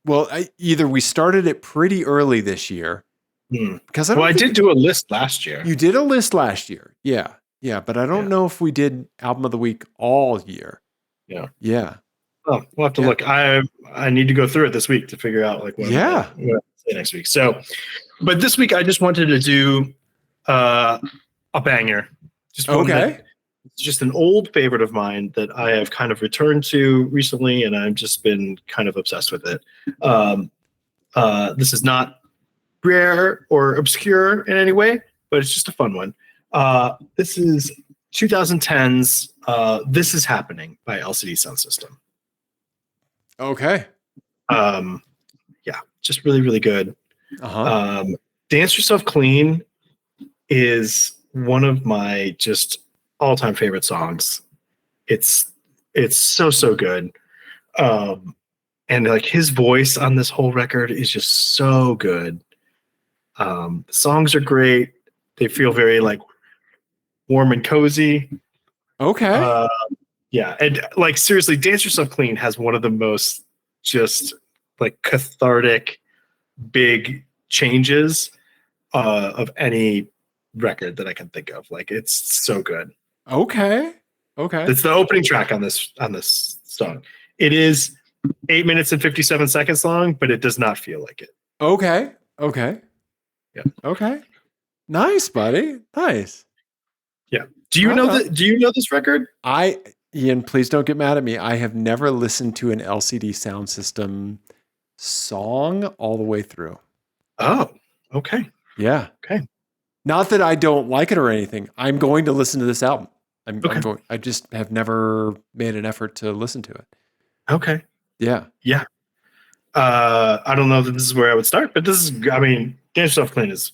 Well, either we started it pretty early this year. Because I did do a list last year. You did a list last year. Yeah. Yeah. But I don't know if we did album of the week all year. Yeah. Yeah. Oh, we'll have to look. I need to go through it this week to figure out like what I'm gonna say next week. So, but this week I just wanted to do a banger. Just it's just an old favorite of mine that I have kind of returned to recently, and I've just been kind of obsessed with it. This is not rare or obscure in any way, but it's just a fun one. This is 2010's This Is Happening by LCD Soundsystem. Okay. Yeah, just really, really good. Dance Yourself Clean is one of my just all-time favorite songs. It's so good. And like his voice on this whole record is just so good. The songs are great. They feel very like warm and cozy. Okay. Yeah, and like seriously, Dance Yourself Clean has one of the most just like cathartic big changes of any record that I can think of. Like it's so good. Okay. It's the opening track on this song. It is 8 minutes and 57 seconds long, but it does not feel like it. Okay. Yeah. Okay. Nice, buddy. Nice. Yeah. Do you know this record? Ian, please don't get mad at me. I have never listened to an LCD Soundsystem song all the way through. Oh, okay. Yeah. Okay. Not that I don't like it or anything. I'm going to listen to this album. I just have never made an effort to listen to it. Okay. Yeah. Yeah. I don't know that this is where I would start, but this is, I mean, Dance Yourself Clean is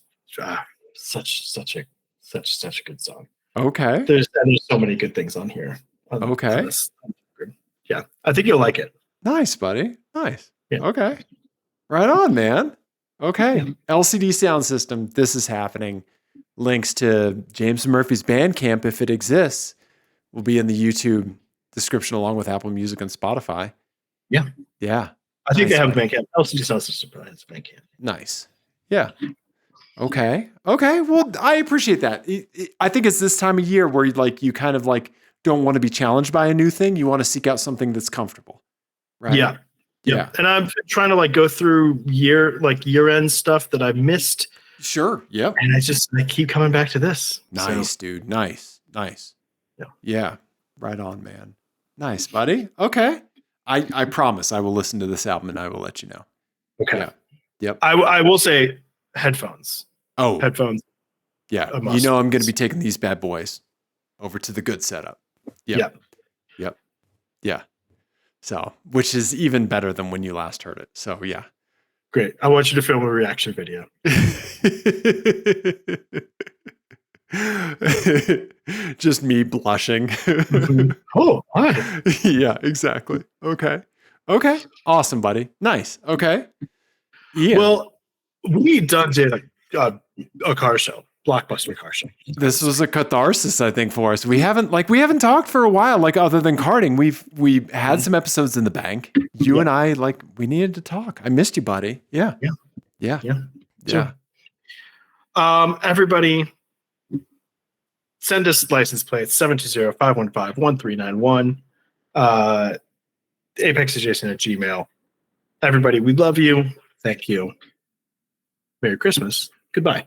such a good song. Okay. There's so many good things on here. Okay. Yeah. I think you'll like it. Nice, buddy. Nice. Yeah. Okay. Right on, man. Okay. Yeah. LCD Soundsystem. This Is Happening. Links to James Murphy's Bandcamp, if it exists, will be in the YouTube description along with Apple Music and Spotify. Yeah. Yeah. I think they have a Bandcamp. LCD Soundsystem has a Bandcamp. Nice. Yeah. Okay. Well, I appreciate that. I think it's this time of year where you kind of like don't want to be challenged by a new thing. You want to seek out something that's comfortable. Right. Yeah. And I'm trying to like go through year-end stuff that I've missed. Sure. Yep. And I keep coming back to this. Nice, dude. Nice. Yeah. Right on, man. Nice, buddy. Okay. I promise I will listen to this album and I will let you know. Okay. Yeah. Yep. I will say headphones. Oh. Headphones. Yeah. I'm going to be taking these bad boys over to the good setup. Yep. Yeah. So, which is even better than when you last heard it. So, yeah. Great. I want you to film a reaction video. Just me blushing. Oh, hi. Yeah, exactly. Okay. Awesome, buddy. Nice. Okay. Yeah. Well, we did a car show. Blockbuster car show. This was a catharsis, I think, for us. We haven't talked for a while, like other than karting. We had some episodes in the bank. You and I, we needed to talk. I missed you, buddy. Yeah. Sure. Everybody, send us license plates 720-515-1391. apexadjacent@gmail.com. Everybody, we love you. Thank you. Merry Christmas. Goodbye.